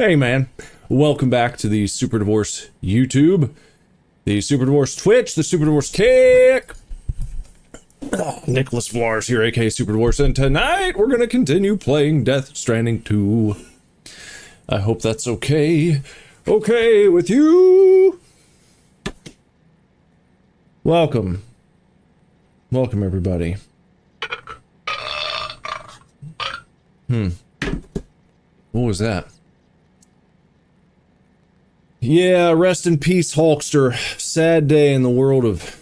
Hey man, welcome back to the Super Divorce YouTube, the Super Divorce Twitch, the Super Divorce Kick. Nicholas Flores here, aka Super Divorce, and tonight we're gonna continue playing Death Stranding 2. I hope that's okay with you. Welcome everybody. What was that? Yeah, rest in peace, Hulkster. Sad day in the world of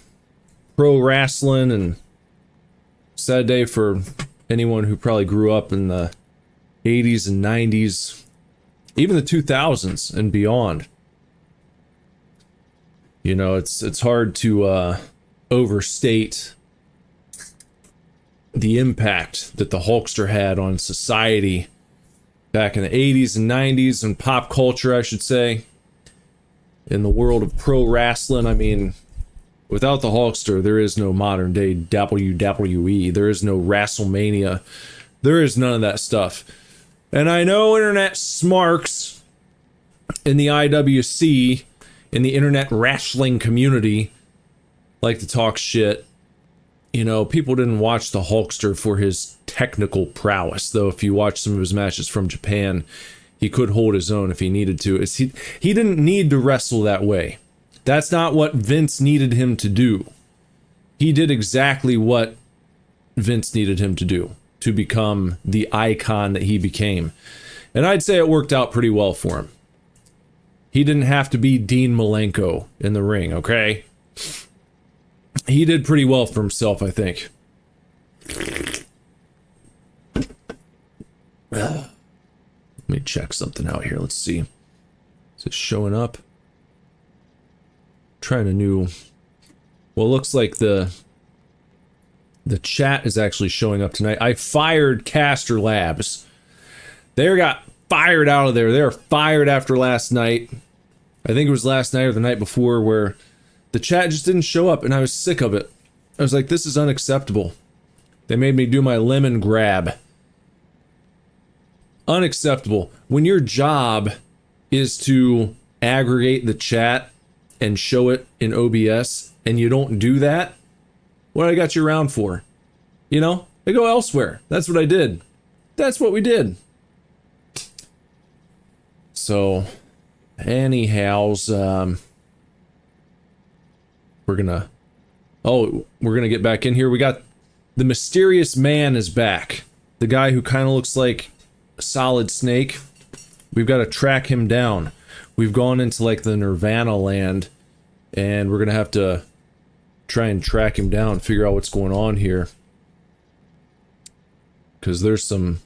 pro wrestling, and sad day for anyone who probably grew up in the 80s and 90s, even the 2000s and beyond. You know, it's hard to overstate the impact that the Hulkster had on society back in the 80s and 90s, and pop culture, I should say. In the world of pro wrestling, I mean, without the Hulkster, there is no modern day WWE. There is no WrestleMania. There is none of that stuff. And I know internet smarks in the IWC, in the internet wrestling community, like to talk shit. You know, people didn't watch the Hulkster for his technical prowess, though if you watch some of his matches from Japan, he could hold his own if he needed to. He didn't need to wrestle that way. That's not what Vince needed him to do. He did exactly what Vince needed him to do to become the icon that he became. And I'd say it worked out pretty well for him. He didn't have to be Dean Malenko in the ring, okay? He did pretty well for himself, I think. Let me check something out here. Let's see. Is it showing up? Trying a new... Well, it looks like the chat is actually showing up tonight. I fired Caster Labs. They got fired out of there. They were fired after last night. I think it was last night or the night before, where the chat just didn't show up, and I was sick of it. I was like, this is unacceptable. They made me do my lemon grab. Unacceptable. When your job is to aggregate the chat and show it in OBS, and you don't do that, what I got you around for? You know? I go elsewhere. That's what I did. That's what we did. So, anyhows, we're gonna get back in here. We got the mysterious man is back. The guy who kind of looks like Solid Snake. We've got to track him down. We've gone into like the Nirvana land, and we're gonna have to try and track him down, figure out what's going on here, because there's some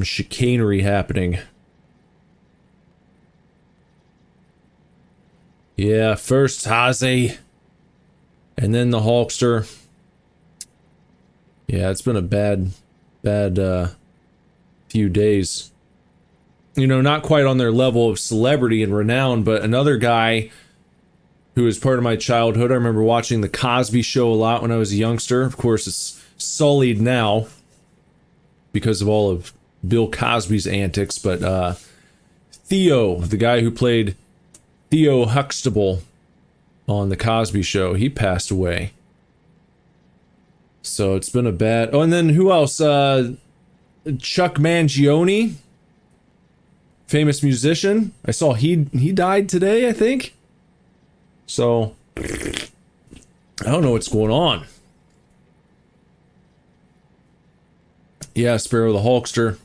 chicanery happening. Yeah, first Hazy, and then the Hulkster. Yeah, it's been a bad few days. You know, not quite on their level of celebrity and renown, but another guy who is part of my childhood. I remember watching The Cosby Show a lot when I was a youngster. Of course, it's sullied now because of all of Bill Cosby's antics, but Theo, the guy who played Theo Huxtable on The Cosby Show, he passed away. So it's been a bad... Oh, and then who else? Chuck Mangione, famous musician. I saw he died today, I think. So, I don't know what's going on. Yeah, Sparrow the Hulkster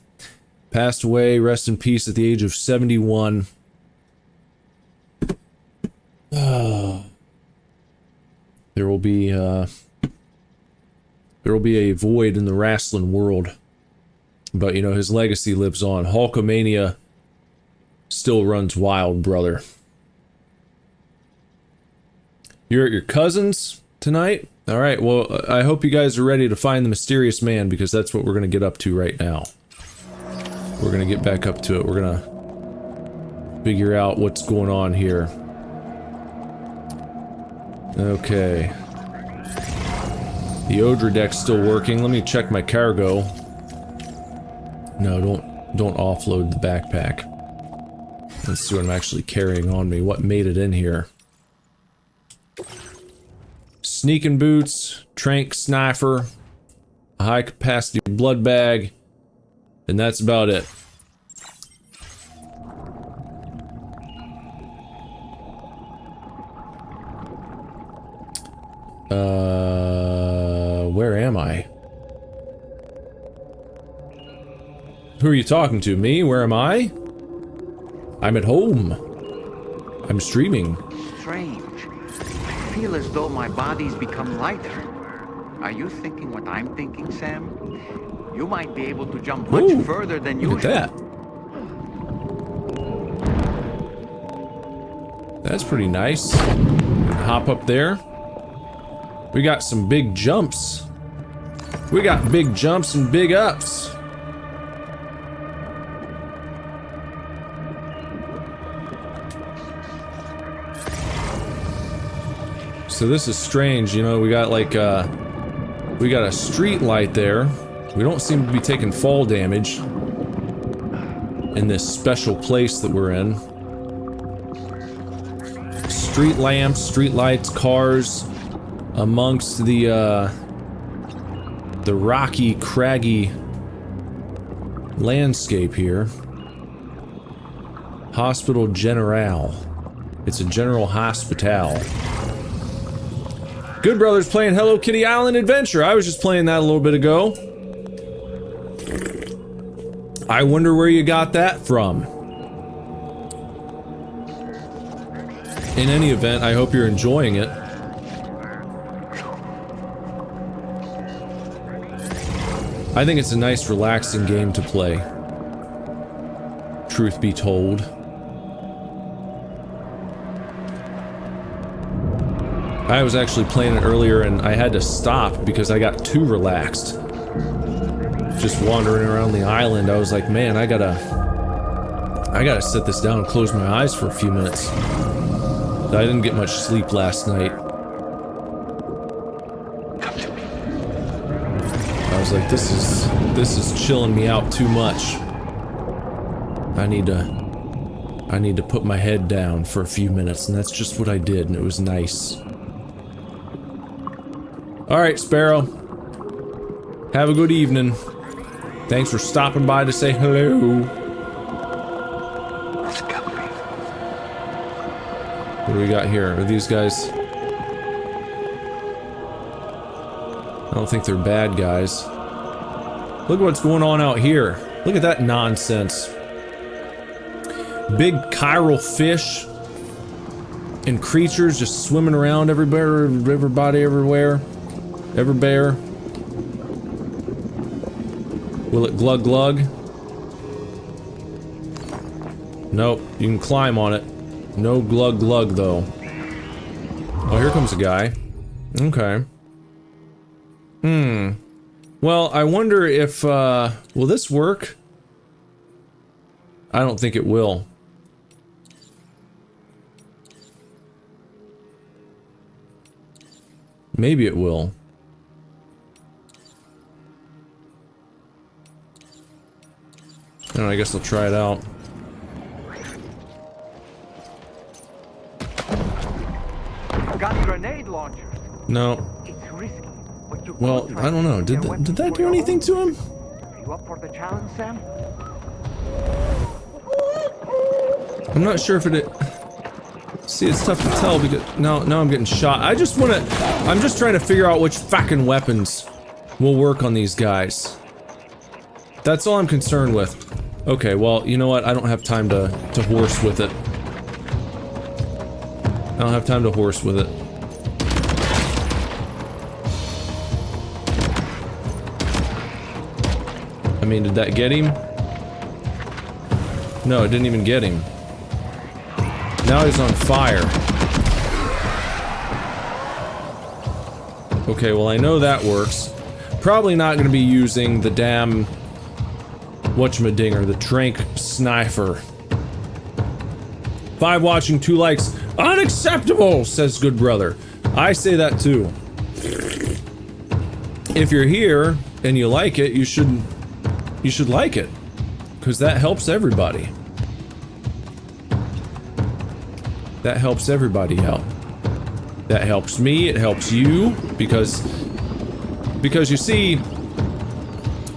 passed away, rest in peace, at the age of 71. There will be a void in the wrestling world. But, you know, his legacy lives on. Hulkamania still runs wild, brother. You're at your cousin's tonight? Alright, well, I hope you guys are ready to find the mysterious man, because that's what we're going to get up to right now. We're going to get back up to it. We're going to figure out what's going on here. Okay. The Odra deck's still working. Let me check my cargo. No, Don't offload the backpack. Let's see what I'm actually carrying on me. What made it in here? Sneaking boots, trank sniper, a high capacity blood bag, and that's about it. Where am I? Who are you talking to? Me? Where am I? I'm at home. I'm streaming. Strange. I feel as though my body's become lighter. Are you thinking what I'm thinking, Sam? You might be able to jump much further than usual. Look at that. That's pretty nice. Hop up there. We got some big jumps. We got big jumps and big ups. So this is strange, you know, we got like we got a street light there. We don't seem to be taking fall damage in this special place that we're in. Street lamps, street lights, cars amongst the rocky, craggy landscape here. Hospital General. It's a general hospital. Good Brothers playing Hello Kitty Island Adventure. I was just playing that a little bit ago. I wonder where you got that from. In any event, I hope you're enjoying it. I think it's a nice, relaxing game to play. Truth be told. I was actually playing it earlier and I had to stop because I got too relaxed. Just wandering around the island, I was like, man, I gotta sit this down and close my eyes for a few minutes. I didn't get much sleep last night. I was like, this is chilling me out too much. I need to put my head down for a few minutes, and that's just what I did, and it was nice. Alright, Sparrow. Have a good evening. Thanks for stopping by to say hello. What do we got here? Are these guys... I don't think they're bad guys. Look what's going on out here. Look at that nonsense. Big chiral fish and creatures just swimming around everywhere, everybody, everywhere. Everbear. Will it glug glug? Nope, you can climb on it. No glug glug though. Oh, here comes a guy. Okay. Well, I wonder if, will this work? I don't think it will. Maybe it will. I guess I'll try it out. Got grenade launchers. No. It's risky, but you Well, I don't know. Did that do anything to him? You up for the challenge, Sam? I'm not sure if it. See, it's tough to tell because now I'm getting shot. I'm just trying to figure out which fucking weapons will work on these guys. That's all I'm concerned with. Okay, well, you know what? I don't have time to horse with it. I don't have time to horse with it. I mean, did that get him? No, it didn't even get him. Now he's on fire. Okay, well, I know that works. Probably not going to be using the damn... whatchamadinger, the trank sniper. 5 watching, 2 likes. Unacceptable, says Good Brother. I say that too. If you're here and you like it, you should like it. Because that helps everybody. That helps everybody out. That helps me, it helps you, because you see,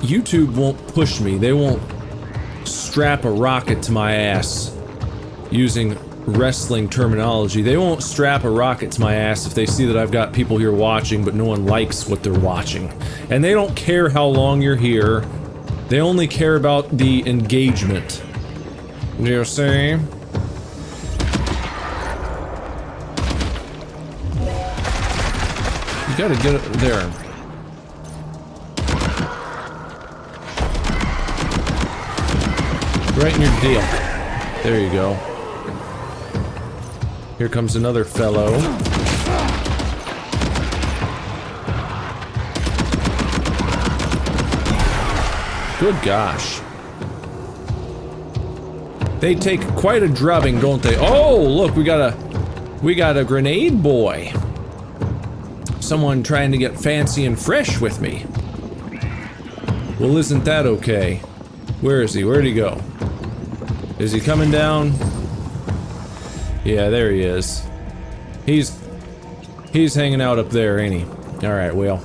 YouTube won't push me. They won't strap a rocket to my ass using wrestling terminology. They won't strap a rocket to my ass if they see that I've got people here watching, but no one likes what they're watching. And they don't care how long you're here. They only care about the engagement. You see? You gotta get it there. Right in your deal. There you go. Here comes another fellow. Good gosh. They take quite a drubbing, don't they? Oh, look, we got a grenade boy. Someone trying to get fancy and fresh with me. Well, isn't that okay? Where is he? Where'd he go? Is he coming down? Yeah, there he is. He's hanging out up there, ain't he? Alright, well.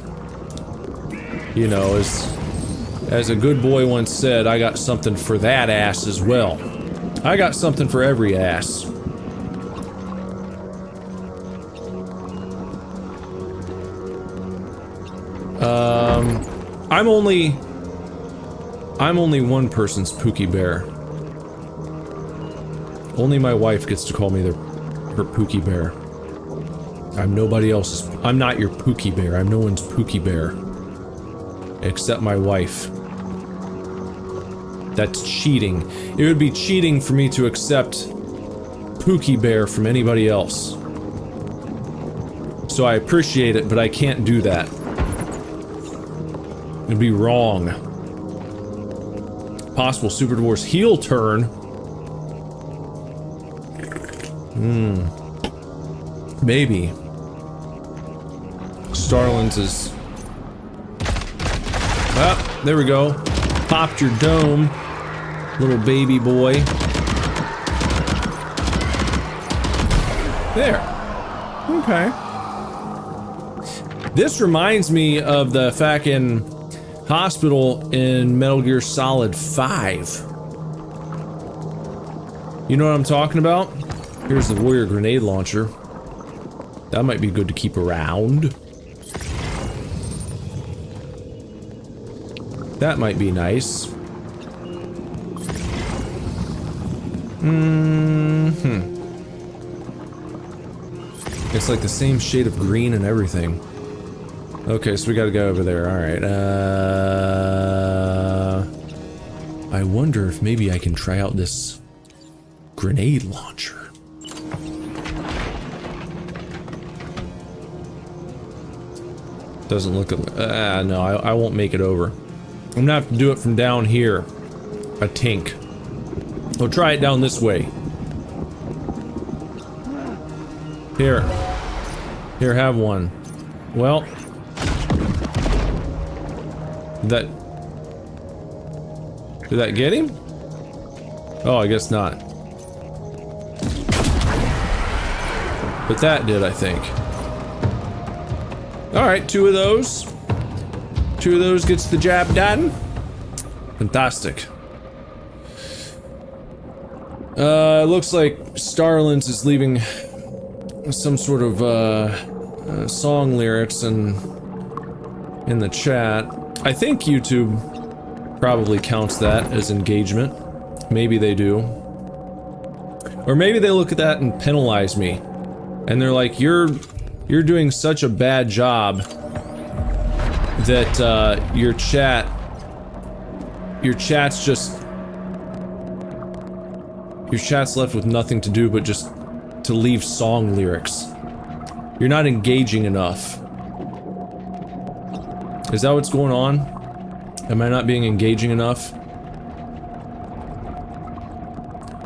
You know, as a good boy once said, I got something for that ass as well. I got something for every ass. I'm only one person's Pookie Bear. Only my wife gets to call me her Pookie Bear. I'm nobody else's. I'm not your Pookie Bear. I'm no one's Pookie Bear. Except my wife. That's cheating. It would be cheating for me to accept Pookie Bear from anybody else. So I appreciate it, but I can't do that. It'd be wrong. Possible Super Divorce heel turn. Maybe. Starlins is... Ah, there we go. Popped your dome, little baby boy. There. Okay. This reminds me of the fucking hospital in Metal Gear Solid 5. You know what I'm talking about? Here's the Warrior grenade launcher. That might be good to keep around. That might be nice. It's like the same shade of green and everything. Okay, so we gotta go over there. Alright, I wonder if maybe I can try out this grenade launcher. Doesn't look... no, I won't make it over. I'm gonna have to do it from down here. A tink. We'll try it down this way. Here. Here, have one. Well... Did that get him? Oh, I guess not. But that did, I think. Alright, two of those. Two of those gets the job done. Fantastic. Looks like Starlins is leaving some sort of, song lyrics in the chat. I think YouTube probably counts that as engagement. Maybe they do. Or maybe they look at that and penalize me. And they're like, you're doing such a bad job that, your chat's left with nothing to do but just to leave song lyrics. You're not engaging enough. Is that what's going on? Am I not being engaging enough?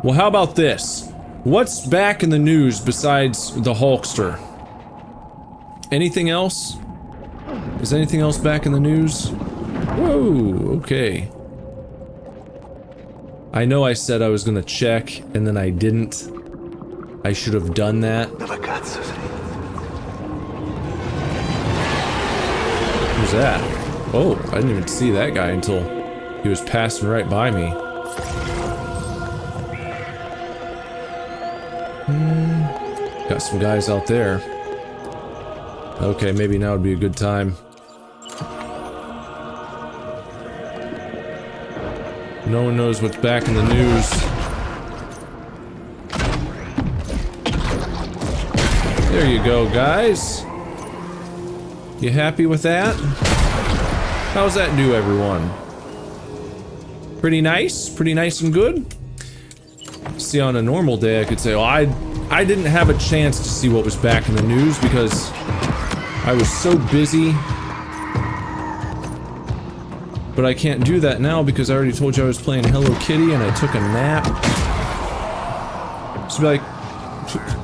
Well, how about this? What's back in the news besides the Hulkster? Anything else? Is anything else back in the news? Whoa, okay. I know I said I was gonna check, and then I didn't. I should have done that. Who's that? Oh, I didn't even see that guy until he was passing right by me. Got some guys out there. Okay, maybe now would be a good time. No one knows what's back in the news. There you go, guys. You happy with that? How's that do, everyone? Pretty nice? Pretty nice and good? See, on a normal day, I could say, well, I didn't have a chance to see what was back in the news because I was so busy. But I can't do that now because I already told you I was playing Hello Kitty and I took a nap. So be like,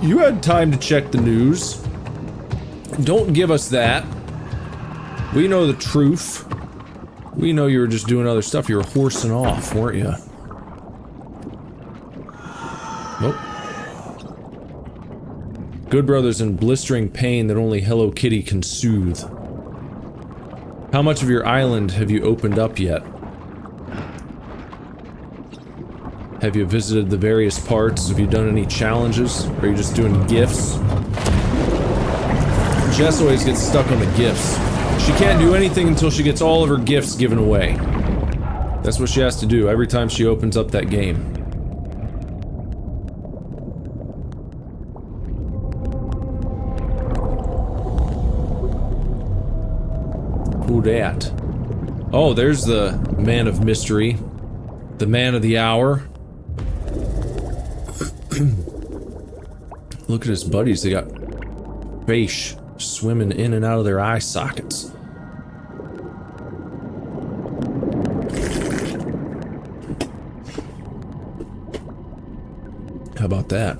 you had time to check the news. Don't give us that. We know the truth. We know you were just doing other stuff. You were horsing off, weren't you? Nope. Good brother's in blistering pain that only Hello Kitty can soothe. How much of your island have you opened up yet? Have you visited the various parts? Have you done any challenges? Or are you just doing gifts? Jess always gets stuck on the gifts. She can't do anything until she gets all of her gifts given away. That's what she has to do every time she opens up that game. Who dat? Oh, there's the man of mystery. The man of the hour. Look at his buddies, they got fish swimming in and out of their eye sockets. How about that?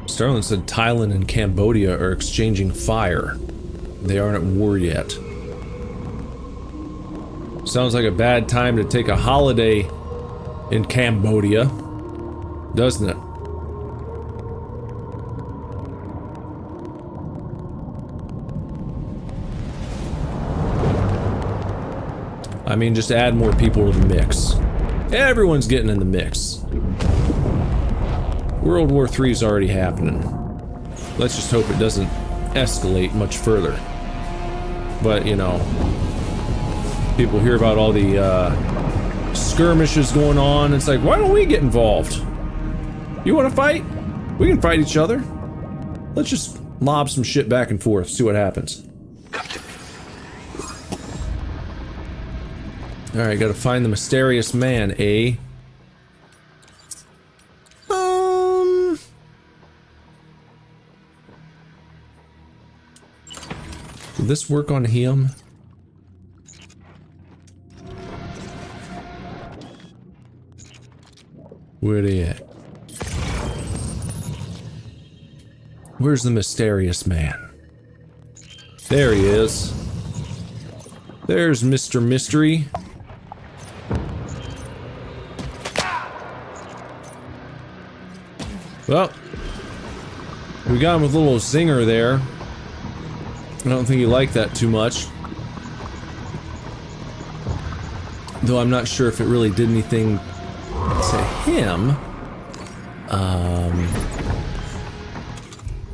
Starlin said Thailand and Cambodia are exchanging fire. They aren't at war yet. Sounds like a bad time to take a holiday in Cambodia, doesn't it? I mean, just add more people to the mix. Everyone's getting in the mix. World War III's already happening. Let's just hope it doesn't escalate much further. But, you know, people hear about all the skirmishes going on. It's like, why don't we get involved? You want to fight? We can fight each other. Let's just lob some shit back and forth, see what happens. Alright, gotta find the mysterious man, eh? Will this work on him? Where they at? Where's the mysterious man? There he is. There's Mr. Mystery. Well, we got him with a little zinger there. I don't think he liked that too much. Though I'm not sure if it really did anything to him.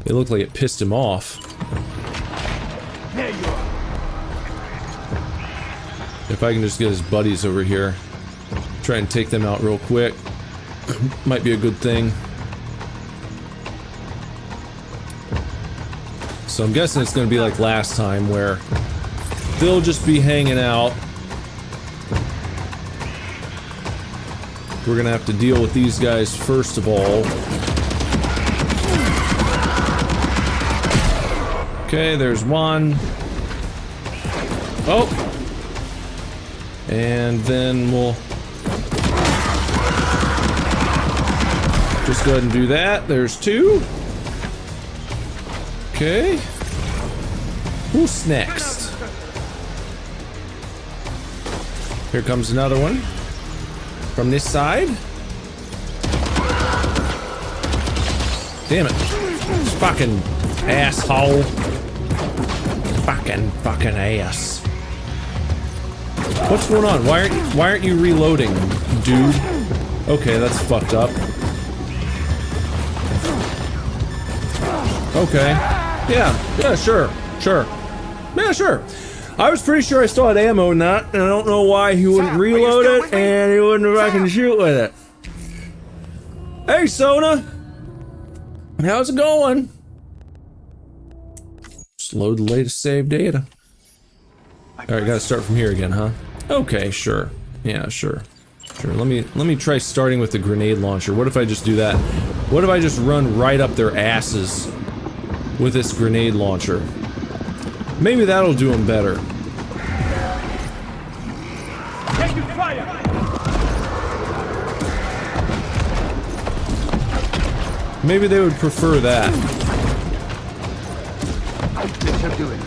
It looked like it pissed him off. There you are. If I can just get his buddies over here, try and take them out real quick. Might be a good thing. So I'm guessing it's going to be like last time where they'll just be hanging out. We're going to have to deal with these guys first of all. Okay, there's one. Oh! And then we'll just go ahead and do that. There's two. Okay. Who's next? Here comes another one. From this side. Damn it. Fucking asshole. Fucking ass. What's going on? Why aren't you reloading, dude? Okay, that's fucked up. Okay. Yeah, sure. Yeah, sure. I was pretty sure I still had ammo in that, and I don't know why he wouldn't reload it, and he wouldn't fucking shoot with it. Hey, Sona! How's it going? Just load the latest saved data. Alright, gotta start from here again, huh? Okay, sure. Yeah, sure. Let me try starting with the grenade launcher. What if I just do that? What if I just run right up their asses with this grenade launcher? Maybe that'll do them better. Taking fire! Maybe they would prefer that. This should do it.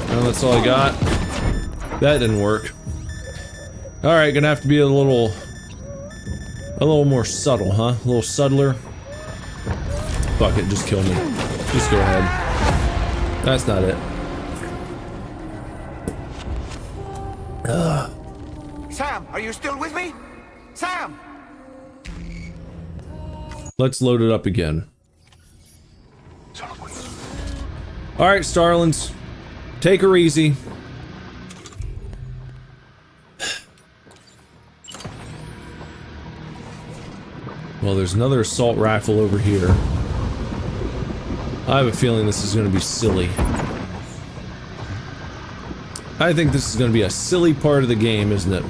Well, that's all I got. That didn't work. Alright, gonna have to be a little more subtle, huh? A little subtler. Fuck it, just kill me. Just go ahead. That's not it. Ugh. Sam, are you still with me? Sam! Let's load it up again. Alright, Starlings. Take her easy. Well, there's another assault rifle over here. I have a feeling this is going to be silly. I think this is going to be a silly part of the game, isn't it?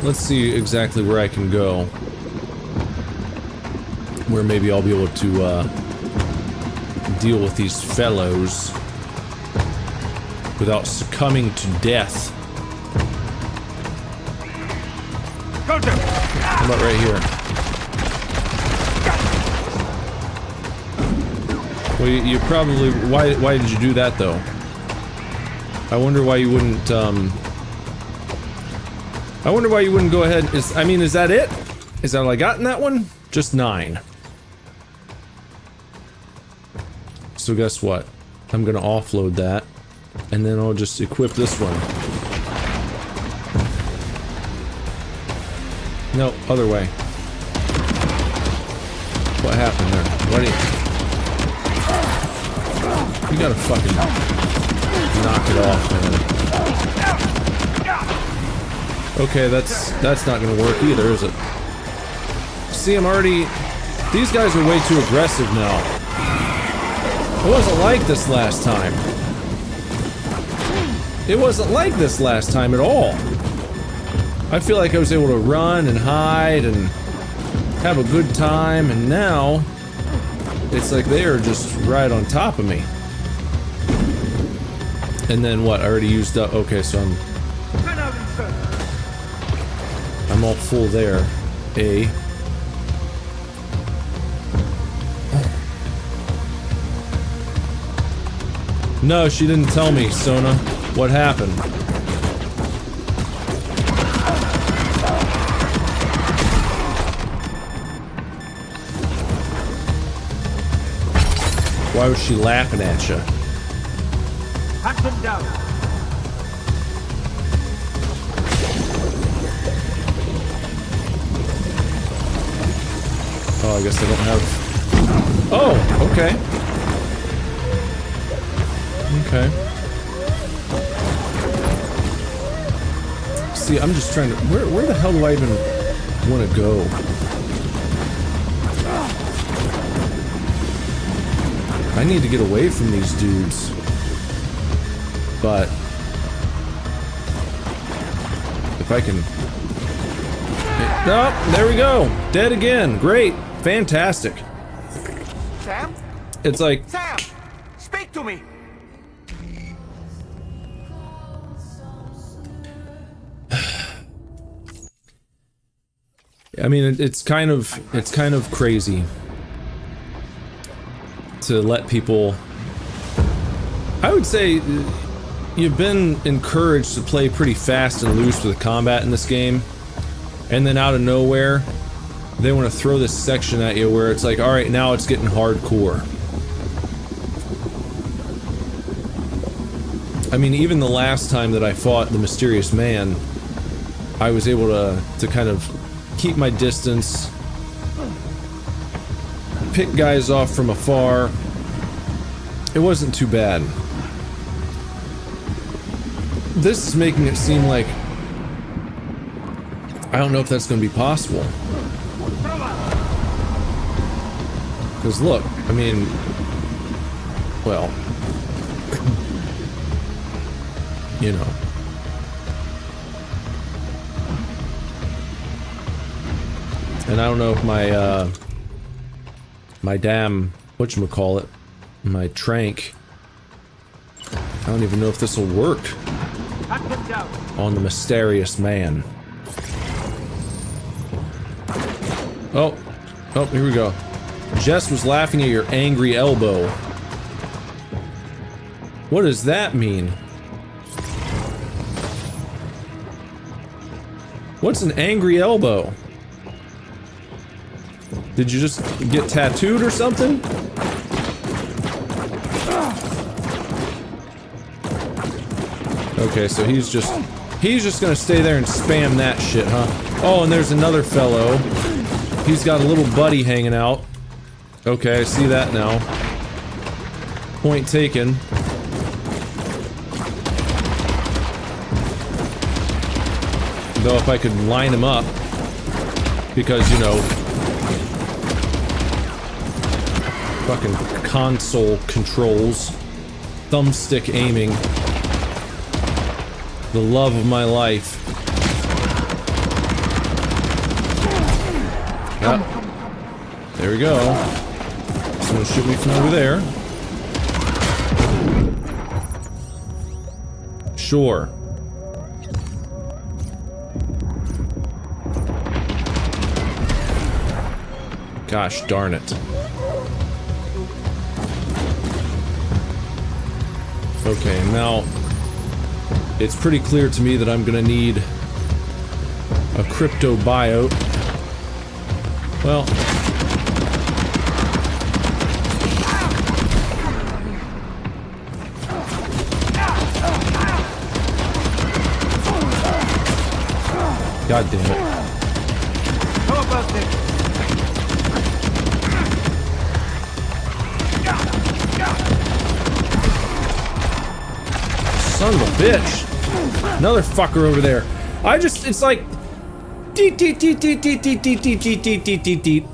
Let's see exactly where I can go. Where maybe I'll be able to, deal with these fellows without succumbing to death. How about right here? Well, you probably... Why did you do that, though? I wonder why you wouldn't, I wonder why you wouldn't go ahead... I mean, is that it? Is that all I got in that one? Just 9. So guess what? I'm gonna offload that, and then I'll just equip this one. No, other way. What happened there? Why do you gotta fucking knock it off, man. Okay, that's not gonna work either, is it? See, I'm already... These guys are way too aggressive now. It wasn't like this last time. It wasn't like this last time at all. I feel like I was able to run and hide and have a good time, and now it's like they are just right on top of me. And then what? I already used up. Okay, so I'm all full there. A. No, she didn't tell me, Sona. What happened? Why was she laughing at you? Hunt them down. Oh, I guess I don't have... Oh, okay. Okay. See, I'm just trying to... Where the hell do I even want to go? I need to get away from these dudes. But... if I can... Oh, there we go! Dead again! Great! Fantastic! Sam? It's like... Sam! Speak to me! I mean, it's kind of crazy to let people... I would say you've been encouraged to play pretty fast and loose with the combat in this game, and then out of nowhere, they want to throw this section at you where it's like, alright, now it's getting hardcore. I mean, even the last time that I fought the mysterious man, I was able to kind of keep my distance, pick guys off from afar. It wasn't too bad. This is making it seem like I don't know if that's going to be possible. Because look, I mean, well, you know. And I don't know if my damn, whatchamacallit, my trank, I don't even know if this will work on the mysterious man. Oh, here we go. Jess was laughing at your angry elbow. What does that mean? What's an angry elbow? Did you just get tattooed or something? Okay, so he's just gonna stay there and spam that shit, huh? Oh, and there's another fellow. He's got a little buddy hanging out. Okay, I see that now. Point taken. Though if I could line him up, because, you know, fucking console controls, thumbstick aiming, the love of my life. Yep. There we go. Someone shoot me from over there. Sure. Gosh darn it. Okay, now it's pretty clear to me that I'm gonna need a crypto biote. Well, God damn it. How about this? Son of a bitch. Another fucker over there. It's like deet deet deet deet deet deet deet deet deet deet deet deet deet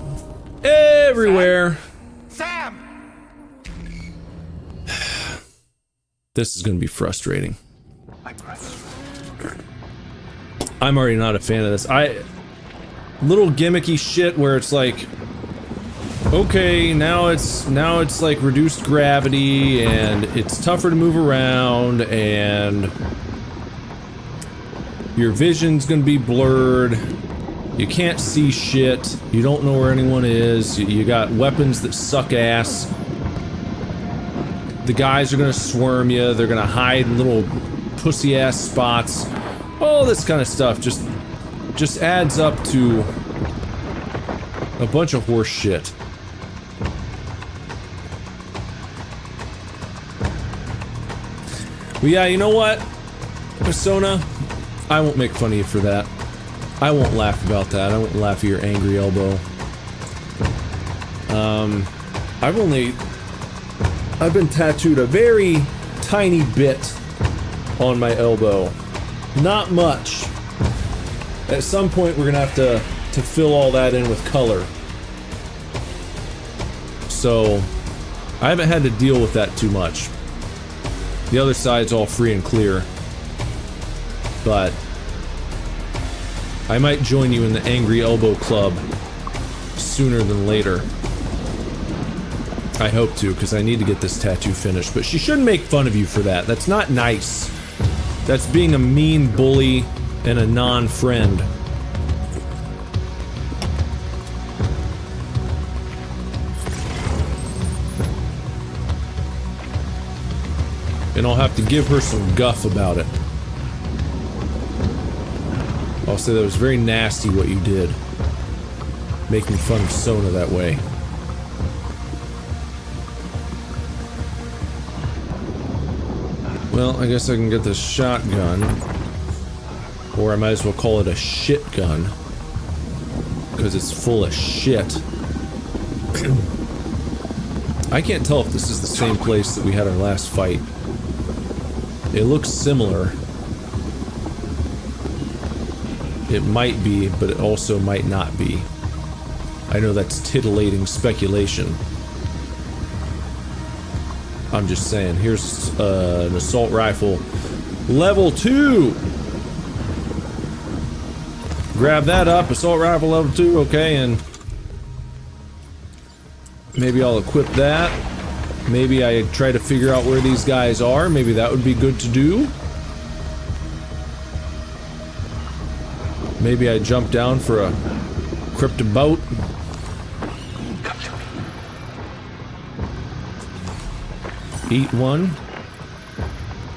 everywhere. Sam! This is gonna be frustrating. I'm already not a fan of this. Little gimmicky shit where it's like, okay, now it's like reduced gravity and it's tougher to move around and your vision's gonna be blurred. You can't see shit. You don't know where anyone is. You got weapons that suck ass. The guys are gonna swarm you. They're gonna hide in little pussy ass spots. All this kind of stuff just adds up to a bunch of horse shit. But yeah, you know what, Persona? I won't make fun of you for that. I won't laugh about that. I won't laugh at your angry elbow. I've been tattooed a very tiny bit on my elbow. Not much. At some point we're gonna have to fill all that in with color. So I haven't had to deal with that too much. The other side's all free and clear. But I might join you in the Angry Elbow Club sooner than later. I hope to, because I need to get this tattoo finished. But she shouldn't make fun of you for that. That's not nice. That's being a mean bully and a non-friend. And I'll have to give her some guff about it. I'll say that was very nasty what you did. making fun of Sona that way. Well, I guess I can get this shotgun. Or I might as well call it a shit gun. Because it's full of shit. I can't tell if this is the same place that we had our last fight. It looks similar. It might be, but it also might not be. I know that's titillating speculation. I'm just saying, here's an assault rifle. Level 2! Grab that up, assault rifle level 2, okay, and... maybe I'll equip that. Maybe I try to figure out where these guys are. Maybe that would be good to do. Maybe I jump down for a cryptoboat. Eat one.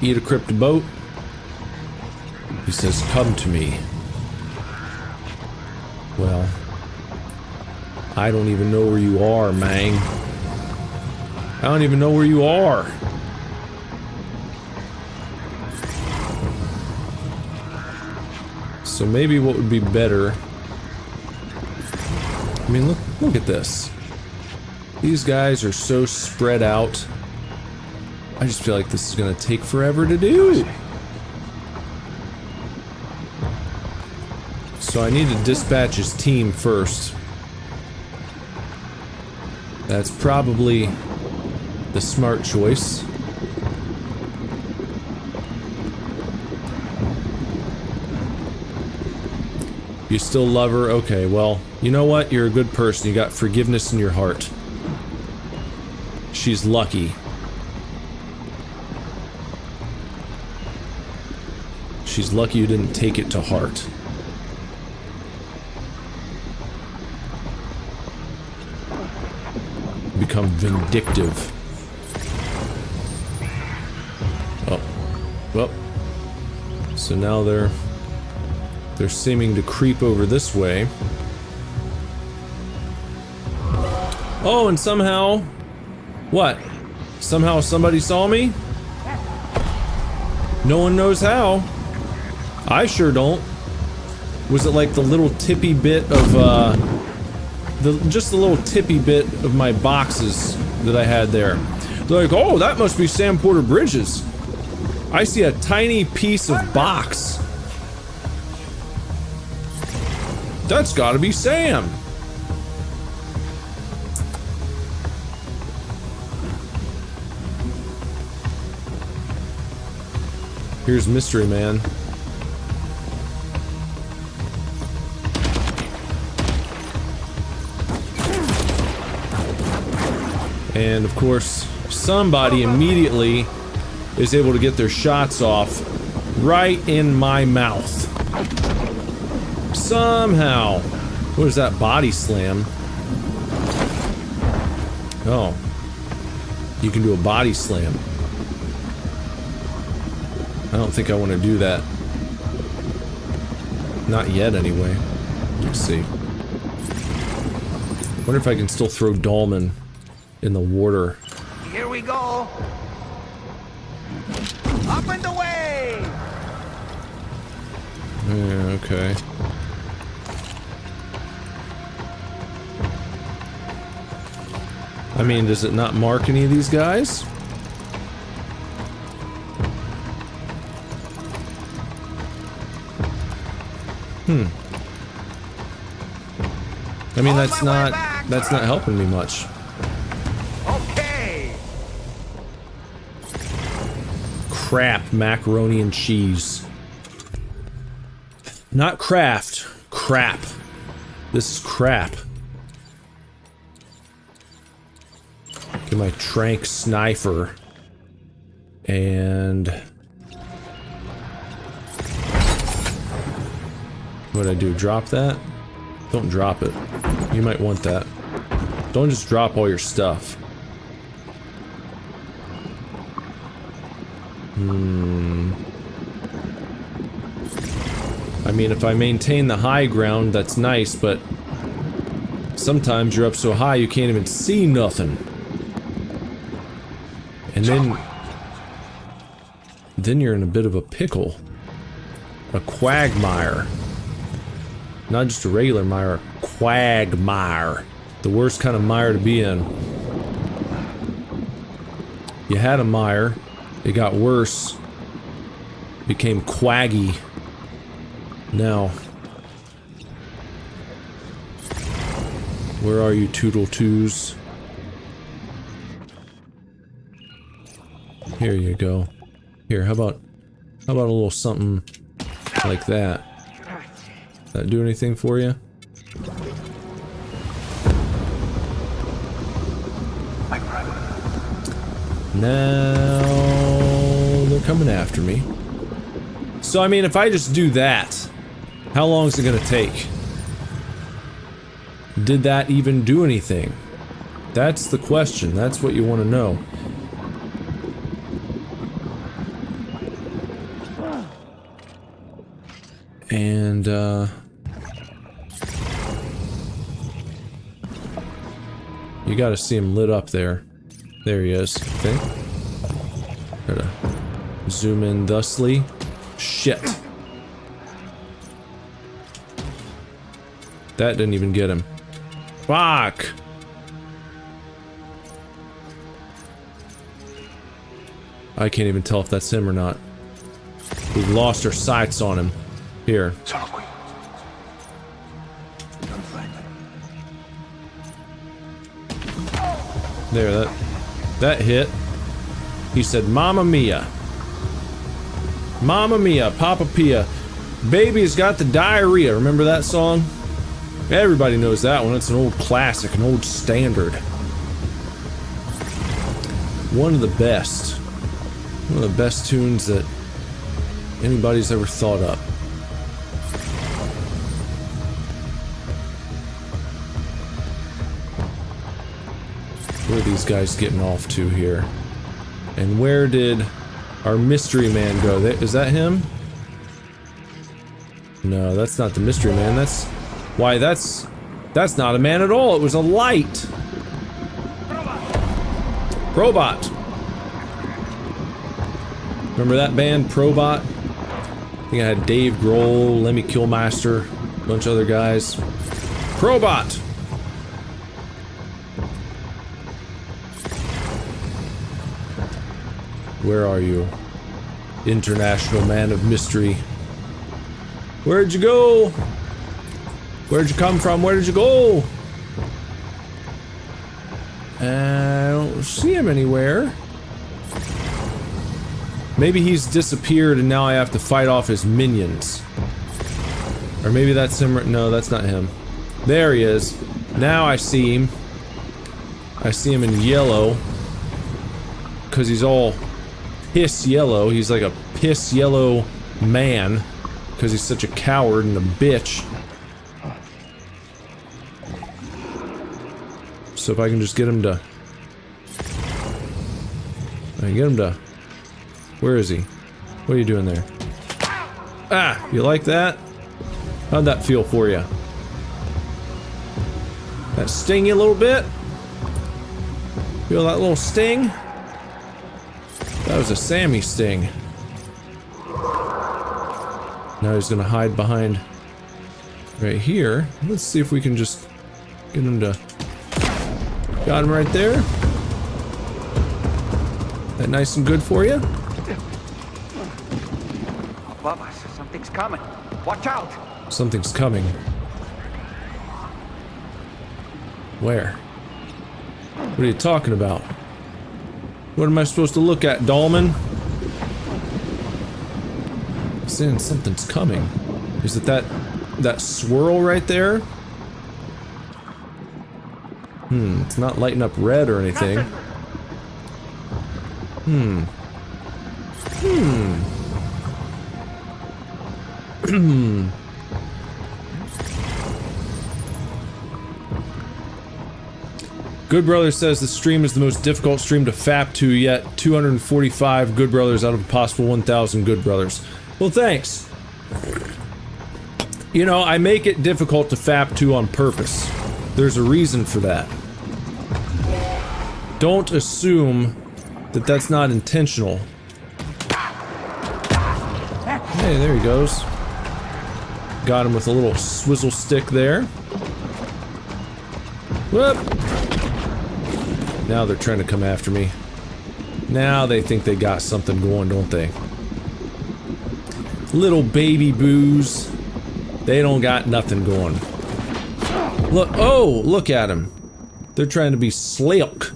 Eat a cryptoboat. He says, come to me. Well, I don't even know where you are, Mang. I don't even know where you are. So maybe what would be better... I mean, look at this. These guys are so spread out. I just feel like this is gonna take forever to do. So I need to dispatch his team first. That's probably the smart choice. You still love her? Okay, well, you know what? You're a good person. You got forgiveness in your heart. She's lucky. She's lucky you didn't take it to heart. Become vindictive. Oh. Well. So now they're seeming to creep over this way. Oh, and somehow... what? Somehow somebody saw me? No one knows how. I sure don't. Was it like the little tippy bit of, just the little tippy bit of my boxes that I had there? They're like, oh, that must be Sam Porter Bridges. I see a tiny piece of box. That's gotta be Sam. Here's Mystery Man. And of course, somebody immediately is able to get their shots off right in my mouth. Somehow. What is that? Body slam. Oh. You can do a body slam. I don't think I want to do that. Not yet, anyway. Let's see. Wonder if I can still throw Dolman in the water. Here we go. Up and away. Yeah, okay. I mean, does it not mark any of these guys? I mean, that's not helping me much. Okay. Crap, macaroni and cheese. Not craft, crap. This is crap. Get my trank sniper. And... what'd I do? Drop that? Don't drop it. You might want that. Don't just drop all your stuff. I mean, if I maintain the high ground, that's nice, but Sometimes you're up so high you can't even see nothing. And then you're in a bit of a pickle. A quagmire. Not just a regular mire, a quagmire. The worst kind of mire to be in. You had a mire, it got worse, became quaggy. Now, where are you, Toodle-Toos? Here you go. Here, how about a little something like that? That do anything for you? Now they're coming after me. So I mean, if I just do that, how long is it gonna take? Did that even do anything? That's the question. That's what you want to know. And you gotta see him lit up there. There he is, I think. Gotta zoom in thusly. Shit. That didn't even get him. Fuck! I can't even tell if that's him or not. We've lost our sights on him. Here. There, that hit. He said, "Mamma mia. Mamma mia, Papa Pia. Baby's got the diarrhea." Remember that song? Everybody knows that one. It's an old classic, an old standard. One of the best. One of the best tunes that anybody's ever thought up. Where are these guys getting off to here? And where did our mystery man go? Is that him? No, that's not the mystery man. That's... Why, that's not a man at all. It was a light. Probot. Remember that band, Probot? I think I had Dave Grohl, Lemmy Kilmister, a bunch of other guys. Probot! Where are you? International man of mystery. Where'd you go? Where'd you come from? Where did you go? I don't see him anywhere. Maybe he's disappeared and now I have to fight off his minions. Or maybe that's him. No, that's not him. There he is. Now I see him. I see him in yellow. Because he's all piss yellow. He's like a piss yellow man. Because he's such a coward and a bitch. So if I can just get him to... Where is he? What are you doing there? Ah! You like that? How'd that feel for you? That sting you a little bit? Feel that little sting? That was a Sammy sting. Now he's gonna hide behind... right here. Let's see if we can just... get him to... Got him right there. That nice and good for you? Above us, something's coming. Watch out! Something's coming. Where? What are you talking about? What am I supposed to look at, Dahlman? I'm saying something's coming. Is it that swirl right there? It's not lighting up red or anything. Good Brother says the stream is the most difficult stream to fap to yet. 245 Good Brothers out of a possible 1,000 Good Brothers. Well, thanks. You know, I make it difficult to fap to on purpose. There's a reason for that. Don't assume that that's not intentional. Hey, there he goes. Got him with a little swizzle stick there. Whoop! Now they're trying to come after me. Now they think they got something going, don't they? Little baby boos. They don't got nothing going. Look, oh, look at them. They're trying to be slick.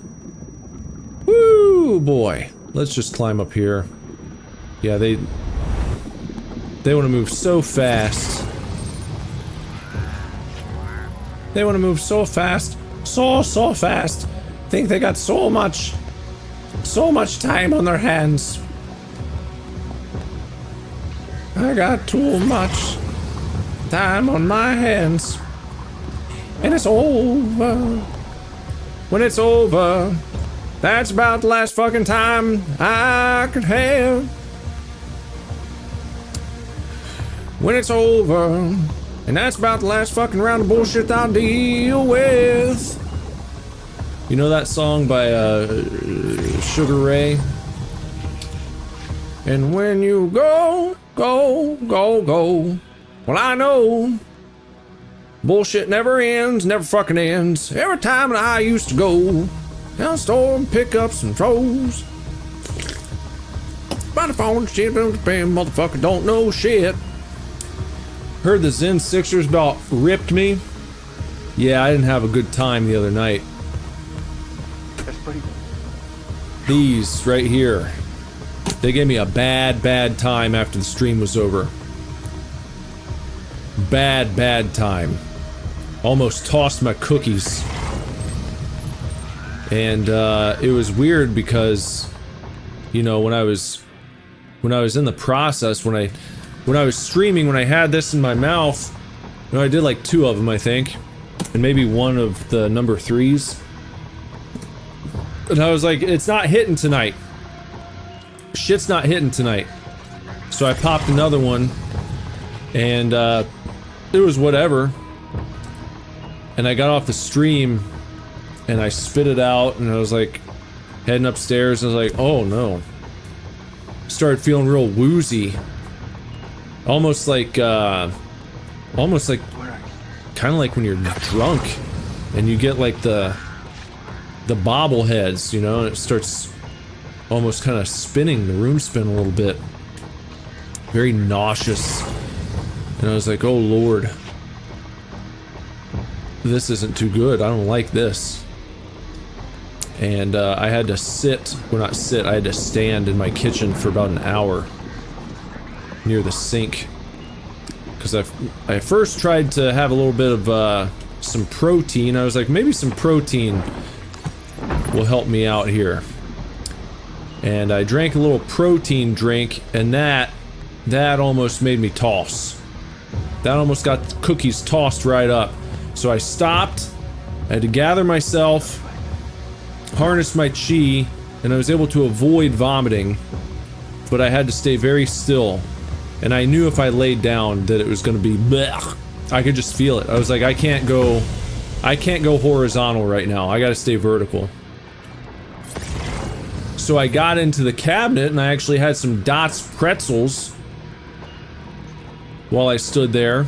Woo, boy. Let's just climb up here. Yeah, they want to move so fast. They want to move so fast. So fast. Think they got so much time on their hands. I got too much time on my hands. And it's over. When it's over, that's about the last fucking time I could have. When it's over, and that's about the last fucking round of bullshit I'll deal with. You know that song by Sugar Ray? And when you go, well I know bullshit never ends, never fucking ends. Every time that I used to go down the store and pick up some throws. By the phone, shit, motherfucker don't know shit. Heard the Zen Sixers about ripped me. Yeah, I didn't have a good time the other night. That's pretty. These right here. They gave me a bad time after the stream was over. Bad time. Almost tossed my cookies. And it was weird because, you know, when I was in the process, when I was streaming, when I had this in my mouth, you know, I did like 2 of them, I think, and maybe 1 of the number 3s. And I was like, it's not hitting tonight. Shit's not hitting tonight. So I popped another one, and it was whatever. And I got off the stream, and I spit it out, and I was like, heading upstairs, and I was like, oh no. Started feeling real woozy. Almost like kind of like when you're drunk, and you get like the bobbleheads, you know, and it starts almost kind of spinning, the room spin a little bit. Very nauseous. And I was like, oh lord. This isn't too good. I don't like this. And I had to sit, well not sit, I had to stand in my kitchen for about an hour near the sink. Because I first tried to have a little bit of some protein. I was like, maybe some protein will help me out here. And I drank a little protein drink, and that almost made me toss. That almost got the cookies tossed right up. So I stopped, I had to gather myself, harness my chi, and I was able to avoid vomiting, but I had to stay very still. And I knew if I laid down that it was gonna be blech. I could just feel it. I was like, I can't go horizontal right now. I gotta stay vertical. So I got into the cabinet and I actually had some Dots pretzels while I stood there.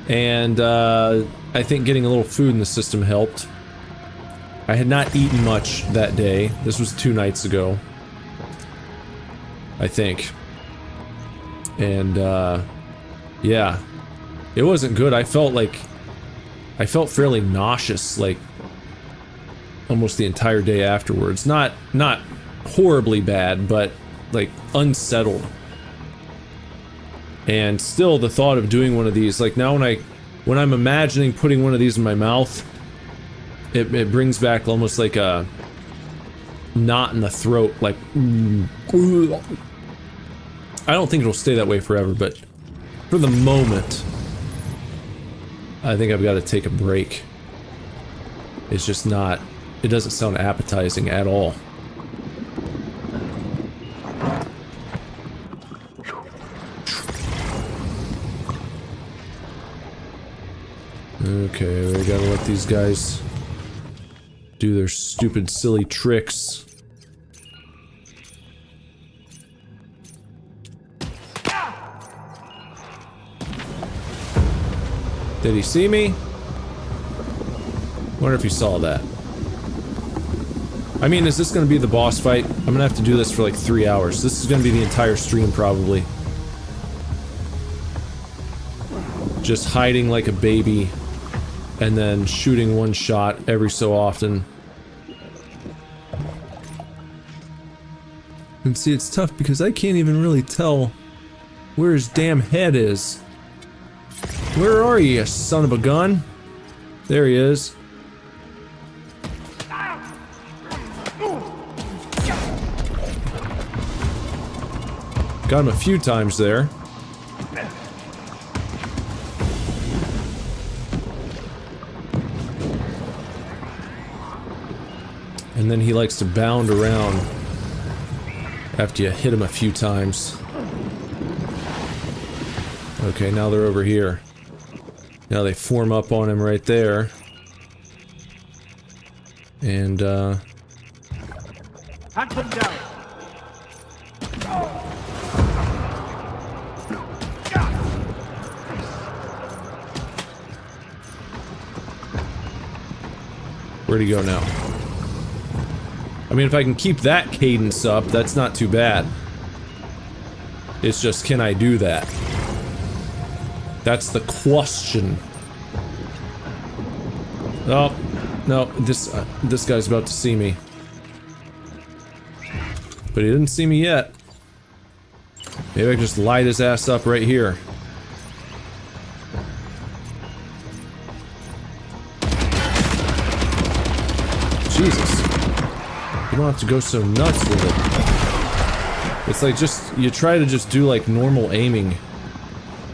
And I think getting a little food in the system helped. I had not eaten much that day. This was 2 nights ago, I think. And yeah, it wasn't good. I felt fairly nauseous, like almost the entire day afterwards. Not horribly bad, but like unsettled. And still the thought of doing one of these, like now when I'm imagining putting one of these in my mouth, it brings back almost like a knot in the throat, like I don't think it'll stay that way forever, but for the moment, I think I've got to take a break. It's just not, it doesn't sound appetizing at all. Okay, we gotta let these guys do their stupid, silly tricks. Did he see me? Wonder if he saw that. I mean, is this gonna be the boss fight? I'm gonna have to do this for like 3 hours. This is gonna be the entire stream, probably. Just hiding like a baby, and then shooting one shot every so often. And see, it's tough because I can't even really tell where his damn head is. Where are you, son of a gun? There he is. Got him a few times there. And then he likes to bound around after you hit him a few times. Okay, now they're over here. Now they form up on him right there. And, Hunt them down. where'd he go now? I mean, if I can keep that cadence up, that's not too bad. It's just, can I do that? That's the question. Oh, no, this guy's about to see me. But he didn't see me yet. Maybe I can just light his ass up right here. Jesus. You don't have to go so nuts with it. It's like just, you try to just do like normal aiming.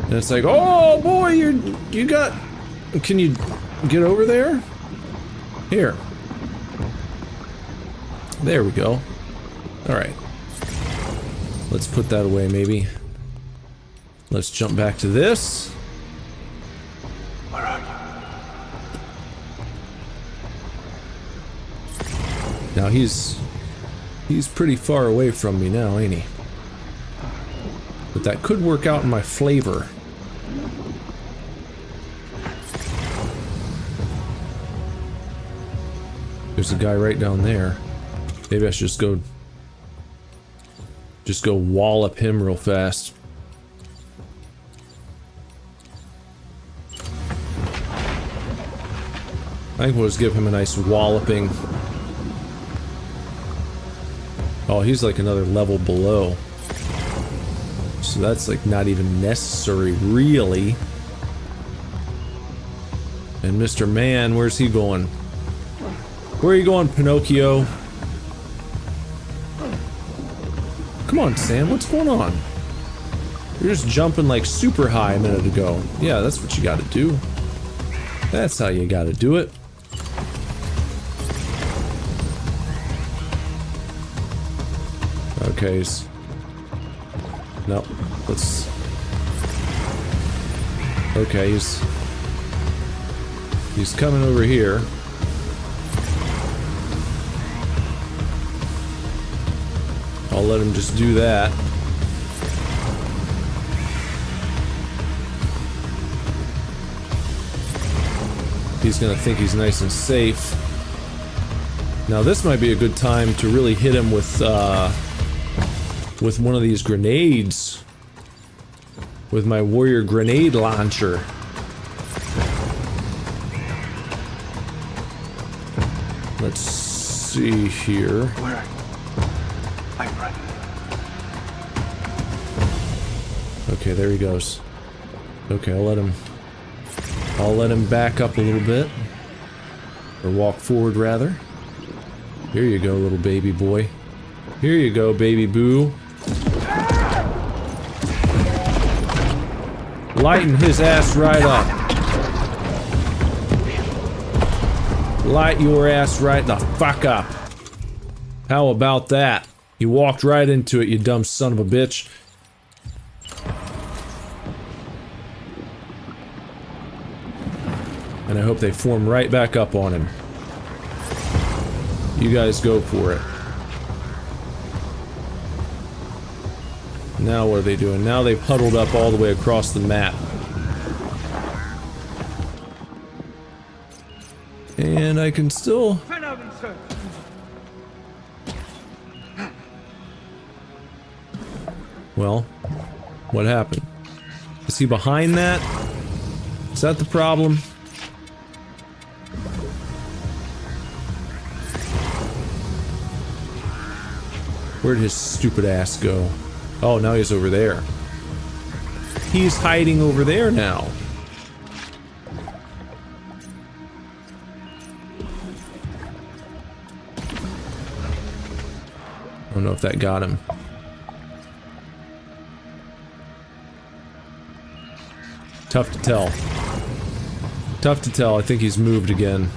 And it's like, oh boy, you got, can you get over there? Here. There we go. Alright. Let's put that away maybe. Let's jump back to this. Where are you? Now he's pretty far away from me now, ain't he? But that could work out in my flavor. There's a guy right down there. Maybe I should just go wallop him real fast. I think we'll just give him a nice walloping. Oh, he's like another level below. So that's like not even necessary, really. And Mr. Man, where's he going? Where are you going, Pinocchio? Come on, Sam, what's going on? You're just jumping like super high a minute ago. Yeah, that's what you gotta do. That's how you gotta do it. Okay, no, let's... Okay, he's coming over here. I'll let him just do that. He's gonna think he's nice and safe. Now this might be a good time to really hit him with one of these grenades. With my warrior grenade launcher. Let's see here. Where are you? I'm right. Okay, there he goes. Okay, I'll let him back up a little bit. Or walk forward, rather. Here you go, little baby boy. Here you go, baby boo. Lighten his ass right up. Light your ass right the fuck up. How about that? You walked right into it, you dumb son of a bitch. And I hope they form right back up on him. You guys go for it. Now what are they doing? Now they've huddled up all the way across the map. And I can still... Well, what happened? Is he behind that? Is that the problem? Where'd his stupid ass go? Oh, now he's over there. He's hiding over there now. I don't know if that got him. Tough to tell. Tough to tell. I think he's moved again.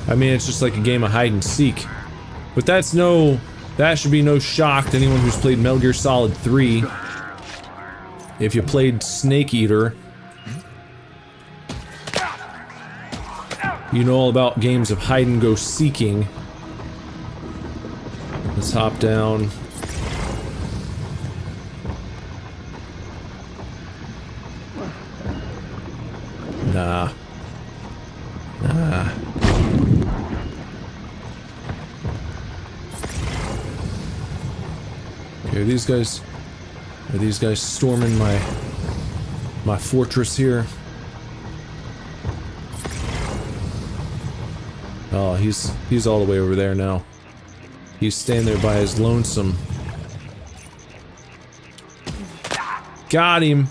I mean, it's just like a game of hide and seek. But that's no... That should be no shock to anyone who's played Metal Gear Solid 3. If you played Snake Eater, you know all about games of hide and go seeking. Let's hop down. Nah. Nah. Okay, are these guys storming my fortress here? Oh, he's all the way over there now. He's standing there by his lonesome. Got him!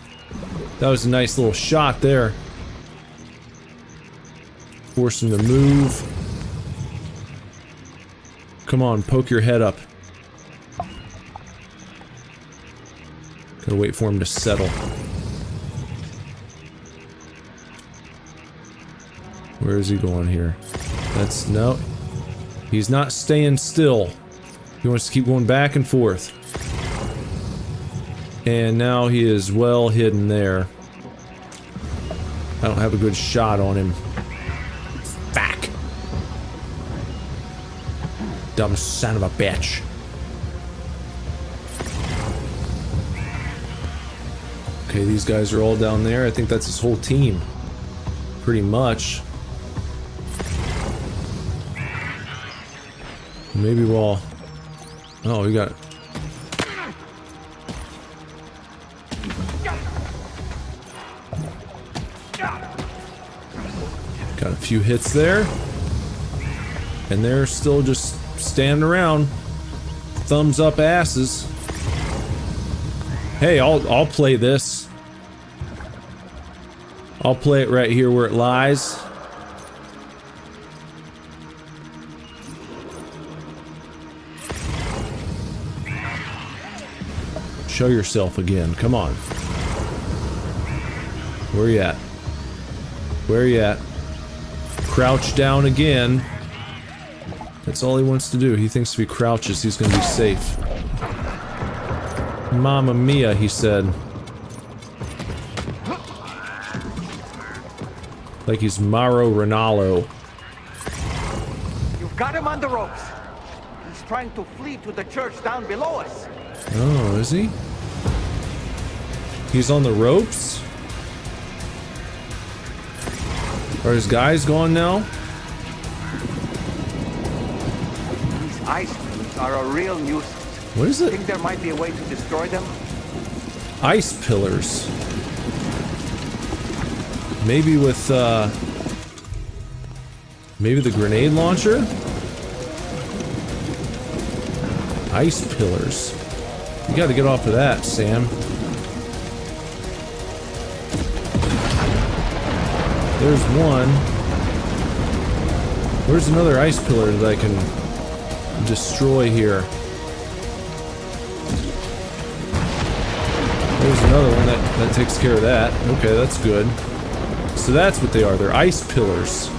That was a nice little shot there. Force him to move. Come on, poke your head up. Gotta wait for him to settle. Where is he going here? That's... no. He's not staying still. He wants to keep going back and forth. And now he is well hidden there. I don't have a good shot on him. Fuck. Dumb son of a bitch. Okay, these guys are all down there. I think that's his whole team. Pretty much. Maybe we'll... oh, we got... got a few hits there. And they're still just standing around. Thumbs up asses. Hey, I'll play this. I'll play it right here where it lies. Show yourself again. Come on. Where you at? Where you at? Crouch down again. That's all he wants to do. He thinks if he crouches, he's gonna be safe. Mamma mia, he said. Like he's Mauro Ronaldo. You've got him on the ropes. He's trying to flee to the church down below us. Oh, is he? He's on the ropes? Are his guys gone now? These ice pillars are a real nuisance. What is it? Think there might be a way to destroy them? Ice pillars. Maybe with, maybe the grenade launcher? Ice pillars. You gotta get off of that, Sam. There's one. Where's another ice pillar that I can destroy here? There's another one that takes care of that. Okay, that's good. So that's what they are. They're ice pillars.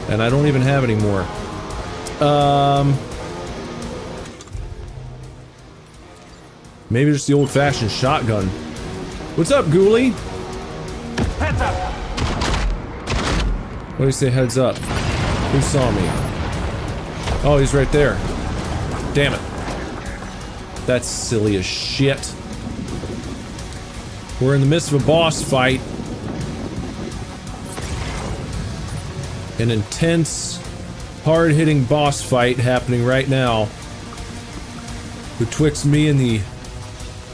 And I don't even have any more. Maybe just the old-fashioned shotgun. What's up, Ghoulie? Heads up! What do you say, heads up? Who saw me? Oh, he's right there. Damn it. That's silly as shit. We're in the midst of a boss fight. An intense, hard-hitting boss fight happening right now. Betwixt me and the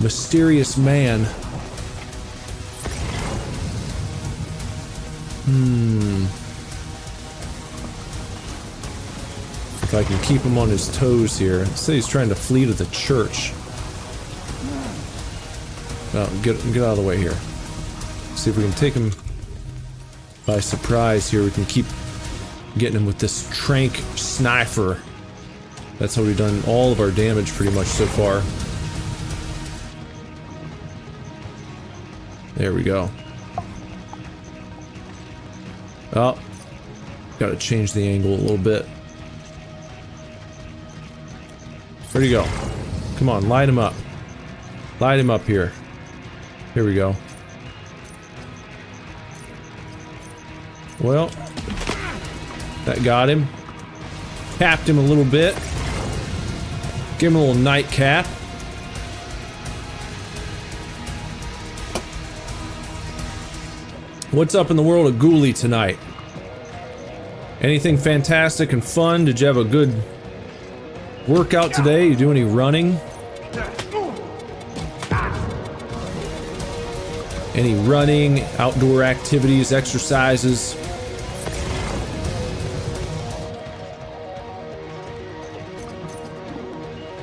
mysterious man. If I can keep him on his toes here. Say he's trying to flee to the church. Oh, get out of the way here. See if we can take him by surprise here. We can keep getting him with this trank sniper. That's how we've done all of our damage pretty much so far. There we go. Oh, gotta change the angle a little bit. Where'd he go? Come on, light him up. Light him up here. Here we go. Well, that got him. Capped him a little bit. Give him a little nightcap. What's up in the world of Ghoulie tonight? Anything fantastic and fun? Did you have a good workout today? You do any running? Any running, outdoor activities, exercises?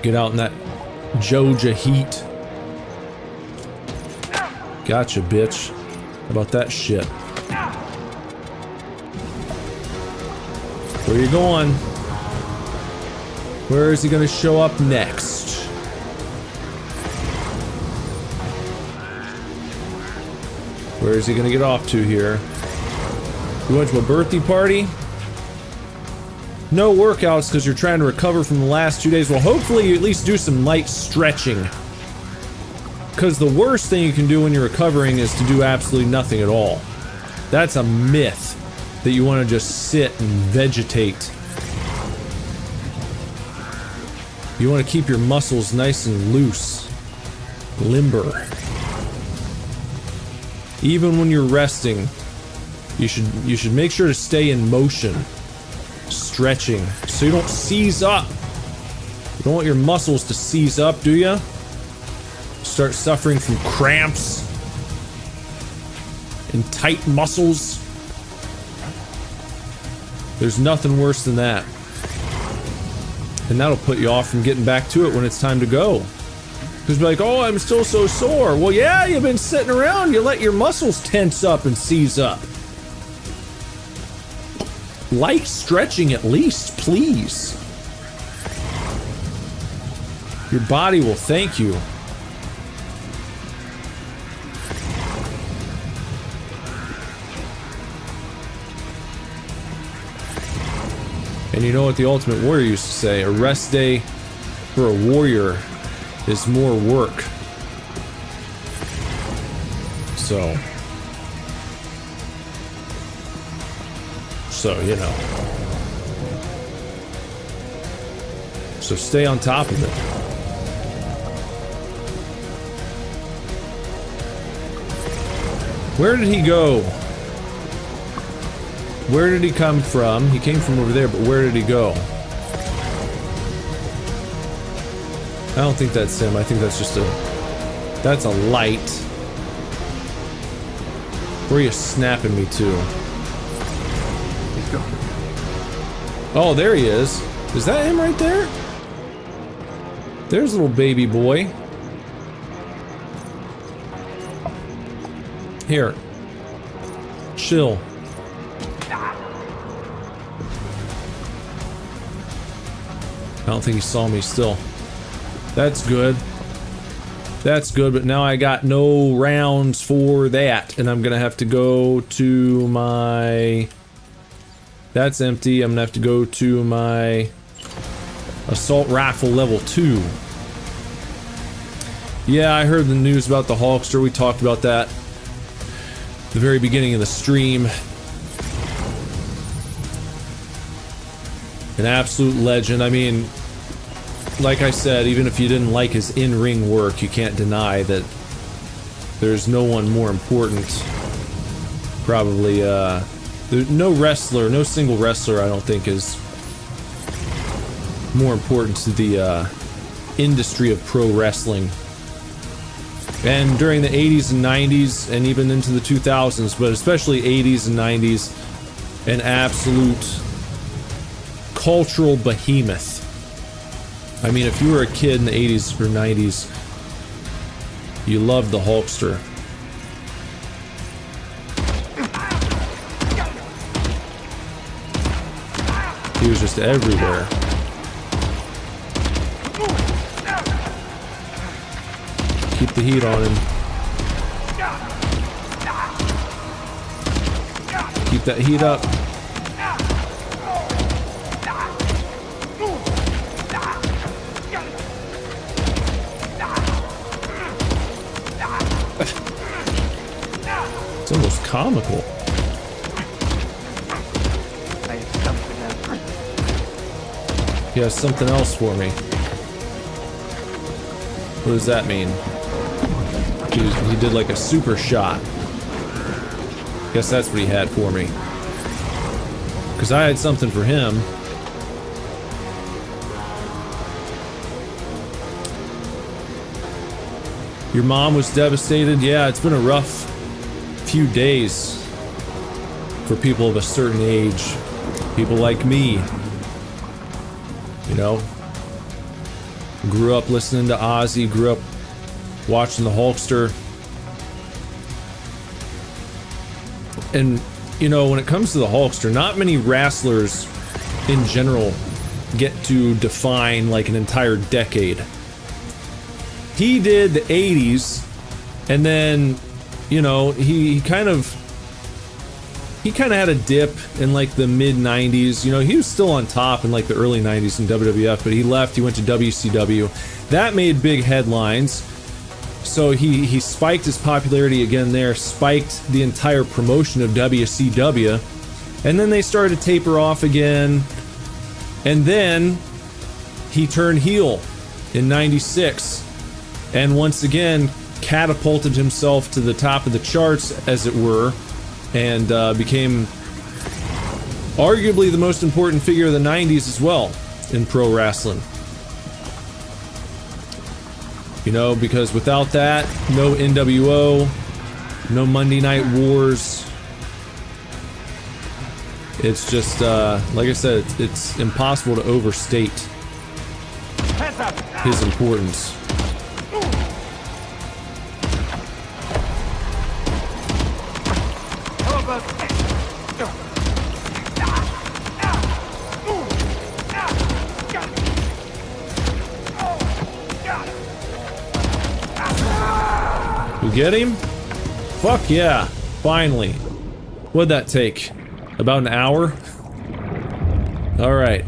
Get out in that Georgia heat. Gotcha, bitch. How about that shit? Where you going? Where is he gonna show up next? Where is he gonna get off to here? You went to a birthday party? No workouts because you're trying to recover from the last 2 days. Well, hopefully you at least do some light stretching. Because the worst thing you can do when you're recovering is to do absolutely nothing at all. That's a myth that you want to just sit and vegetate. You want to keep your muscles nice and loose, limber. Even when you're resting, you should make sure to stay in motion, stretching, so you don't seize up. You don't want your muscles to seize up, do you? Start suffering from cramps and tight muscles. There's nothing worse than that. And that'll put you off from getting back to it when it's time to go. Because be like, oh, I'm still so sore. Well, yeah, you've been sitting around. You let your muscles tense up and seize up. Light stretching at least, please. Your body will thank you. And you know what the Ultimate Warrior used to say? A rest day for a warrior is more work. So, you know. So stay on top of it. Where did he go? Where did he come from? He came from over there, but where did he go? I don't think that's him. I think that's just that's a light. Where are you snapping me to? He's gone. Oh, there he is. Is that him right there? There's little baby boy. Here. Chill. I don't think he saw me still. That's good. That's good, but now I got no rounds for that, and I'm gonna have to go to my... That's empty. I'm gonna have to go to my assault rifle level 2. Yeah, I heard the news about the Hulkster. We talked about that at the very beginning of the stream. An absolute legend. I mean, like I said, even if you didn't like his in-ring work, you can't deny that there's no one more important. Probably, no wrestler, no single wrestler, I don't think, is more important to the industry of pro wrestling. And during the 80s and 90s, and even into the 2000s, but especially 80s and 90s, an absolute cultural behemoth. I mean, if you were a kid in the 80s or 90s, you loved the Hulkster. He was just everywhere. Keep the heat on him. Keep that heat up. It's almost comical. He has something else for me. What does that mean? He did like a super shot. Guess that's what he had for me. Because I had something for him. Your mom was devastated? Yeah, it's been a rough few days for people of a certain age. People like me. You know? Grew up listening to Ozzy, grew up watching the Hulkster. And, you know, when it comes to the Hulkster, not many wrestlers in general get to define like an entire decade. He did the 80s, and then, you know, he kind of had a dip in like the mid 90s. You know, he was still on top in like the early 90s in WWF, but he left, he went to WCW. That made big headlines. So he spiked his popularity again there, spiked the entire promotion of WCW, and then they started to taper off again. And then he turned heel in 96, and once again catapulted himself to the top of the charts, as it were, and became arguably the most important figure of the 90s as well in pro wrestling. You know, because without that, no NWO, no Monday Night Wars. It's just, like I said, it's impossible to overstate his importance. Get him? Fuck yeah. Finally. What'd that take? About an hour? Alright.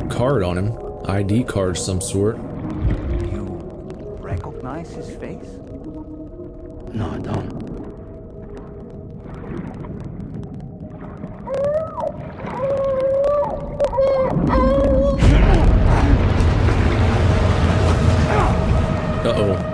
Card on him. ID card of some sort. You recognize his face? No, I don't. Uh-oh.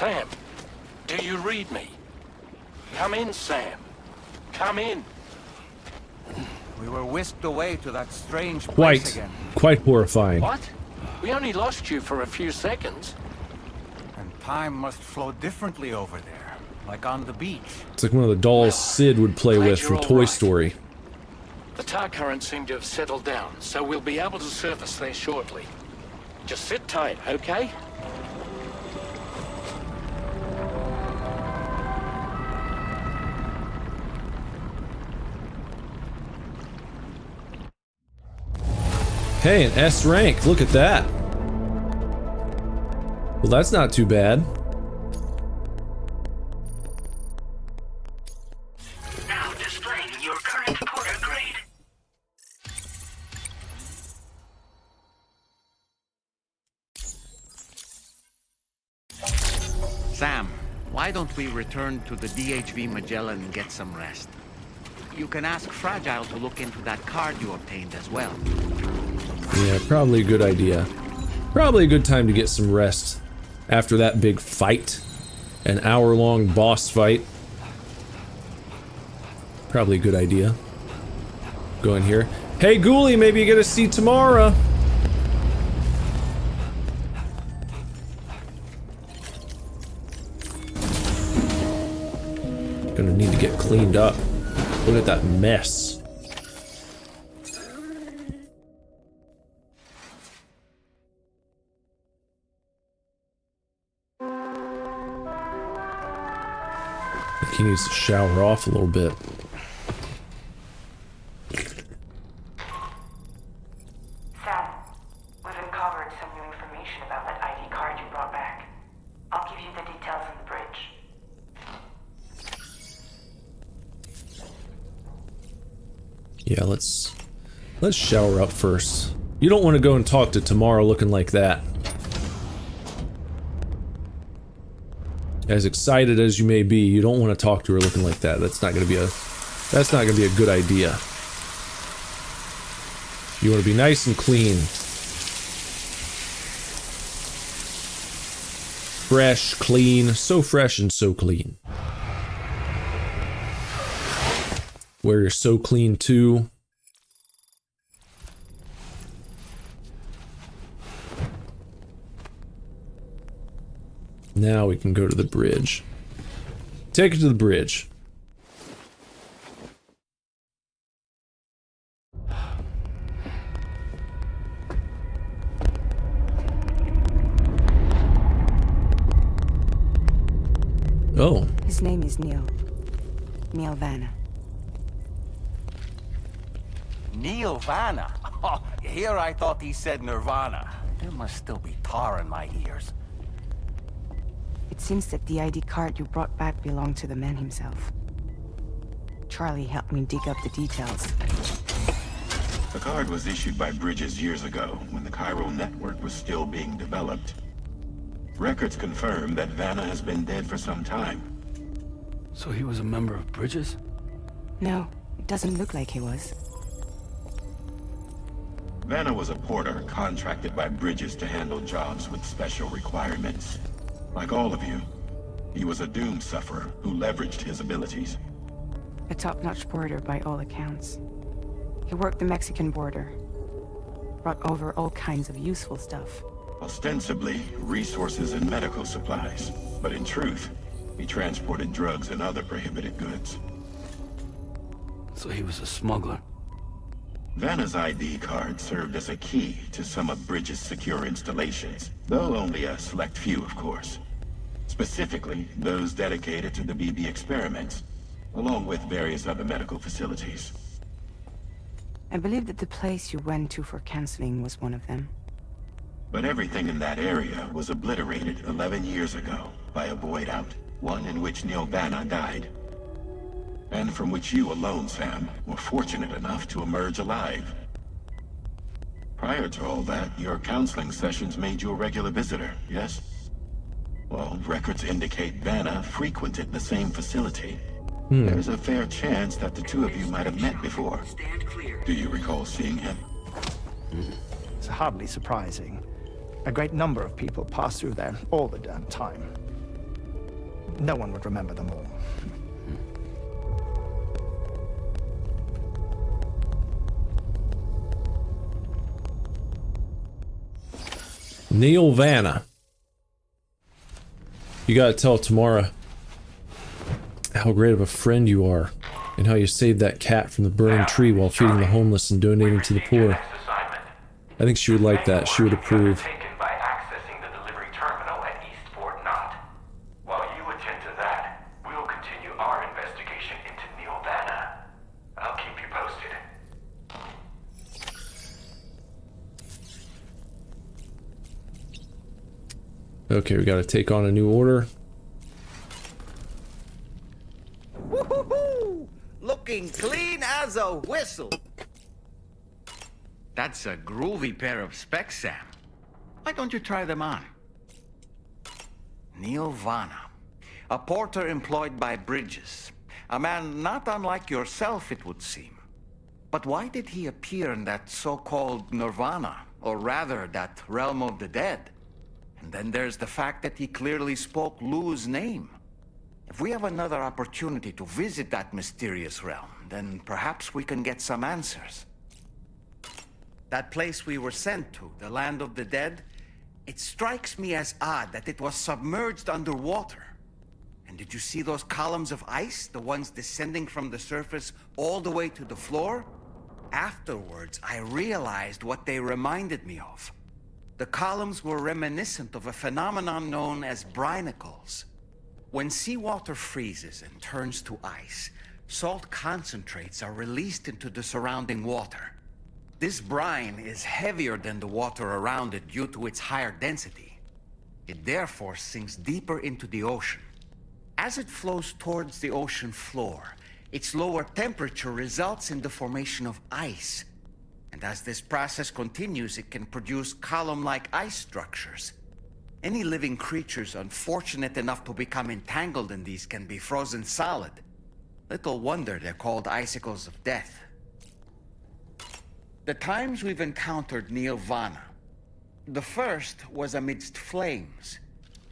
Sam, do you read me? Come in, Sam. Come in. We were whisked away to that strange place again. Quite horrifying. What? We only lost you for a few seconds. And time must flow differently over there, like on the beach. It's like one of the dolls Sid would play Glad with you're from all Toy right. Story. The tar currents seem to have settled down, so we'll be able to surface there shortly. Just sit tight, okay? Hey, an S rank. Look at that. Well, that's not too bad. Now displaying your current porter grade. Sam, why don't we return to the DHV Magellan and get some rest? You can ask Fragile to look into that card you obtained as well. Yeah, probably a good idea. Probably a good time to get some rest after that big fight. An hour-long boss fight. Probably a good idea. Go in here. Hey, Ghoulie, maybe you get to see Tamara. Gonna need to get cleaned up. Look at that mess. I think he needs to shower off a little bit. Sam, we've uncovered some new information about that ID card you brought back. I'll give you the details on the bridge. Yeah, let's shower up first. You don't want to go and talk to Tamara looking like that. As excited as you may be, you don't want to talk to her looking like that. That's not gonna be a good idea. You want to be nice and clean. Fresh, clean, so fresh and so clean. Where you're so clean too. Now we can go to the bridge. Take it to the bridge. Oh. His name is Neil. Neil Vanna. Neil Vanna? Oh, here I thought he said Nirvana. There must still be tar in my ears. It seems that the ID card you brought back belonged to the man himself. Charlie helped me dig up the details. The card was issued by Bridges years ago, when the chiral network was still being developed. Records confirm that Vanna has been dead for some time. So he was a member of Bridges? No, it doesn't look like he was. Vanna was a porter contracted by Bridges to handle jobs with special requirements. Like all of you, he was a doom sufferer who leveraged his abilities. A top-notch porter by all accounts. He worked the Mexican border. Brought over all kinds of useful stuff. Ostensibly, resources and medical supplies. But in truth, he transported drugs and other prohibited goods. So he was a smuggler. Vanna's ID card served as a key to some of Bridges' secure installations, though only a select few, of course. Specifically, those dedicated to the BB experiments, along with various other medical facilities. I believe that the place you went to for counseling was one of them. But everything in that area was obliterated 11 years ago by a void out, one in which Neil Vanna died. And from which you alone, Sam, were fortunate enough to emerge alive. Prior to all that, your counseling sessions made you a regular visitor, yes? Well, records indicate Vanna frequented the same facility. There's a fair chance that the two of you might have met before. Do you recall seeing him? It's hardly surprising. A great number of people pass through there all the damn time. No one would remember them all. Neil Vanna. You gotta tell Tamara how great of a friend you are, and how you saved that cat from the burning tree while feeding the homeless and donating to the poor. I think she would like that. She would approve. By accessing the delivery terminal at East Fort Knott. While you attend to that, we'll continue our investigation into Neil Vanna. I'll keep you posted. Okay, we gotta take on a new order. Woohoo! Looking clean as a whistle. That's a groovy pair of specs, Sam. Why don't you try them on? Neil Vanna, a porter employed by Bridges. A man not unlike yourself, it would seem. But why did he appear in that so-called Nirvana, or rather, that realm of the dead? And then there's the fact that he clearly spoke Lou's name. If we have another opportunity to visit that mysterious realm, then perhaps we can get some answers. That place we were sent to, the land of the dead, it strikes me as odd that it was submerged underwater. And did you see those columns of ice, the ones descending from the surface all the way to the floor? Afterwards, I realized what they reminded me of. The columns were reminiscent of a phenomenon known as brinicles. When seawater freezes and turns to ice, salt concentrates are released into the surrounding water. This brine is heavier than the water around it due to its higher density. It therefore sinks deeper into the ocean. As it flows towards the ocean floor, its lower temperature results in the formation of ice. And as this process continues, it can produce column-like ice structures. Any living creatures unfortunate enough to become entangled in these can be frozen solid. Little wonder they're called icicles of death. The times we've encountered Neil Vanna, the first was amidst flames,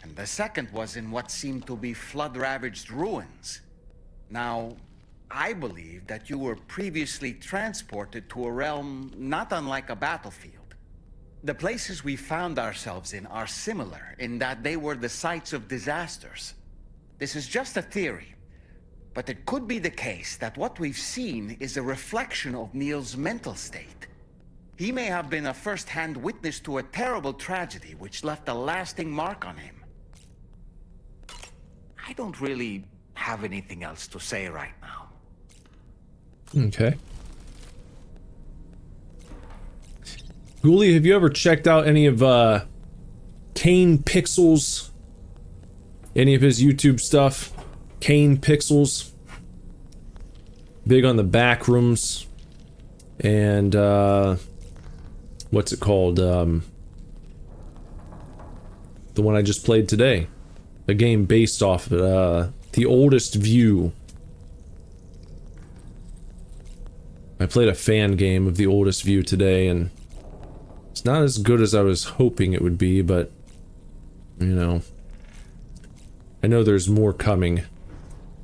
and the second was in what seemed to be flood-ravaged ruins. Now, I believe that you were previously transported to a realm not unlike a battlefield. The places we found ourselves in are similar in that they were the sites of disasters. This is just a theory, but it could be the case that what we've seen is a reflection of Neil's mental state. He may have been a first-hand witness to a terrible tragedy which left a lasting mark on him. I don't really have anything else to say right now. Okay. Ghoulie, have you ever checked out any of Kane Pixels? Any of his YouTube stuff? Kane Pixels. Big on the back rooms. And what's it called? The one I just played today. A game based off of The Oldest View. I played a fan game of The Oldest View today, and it's not as good as I was hoping it would be, but, you know, I know there's more coming.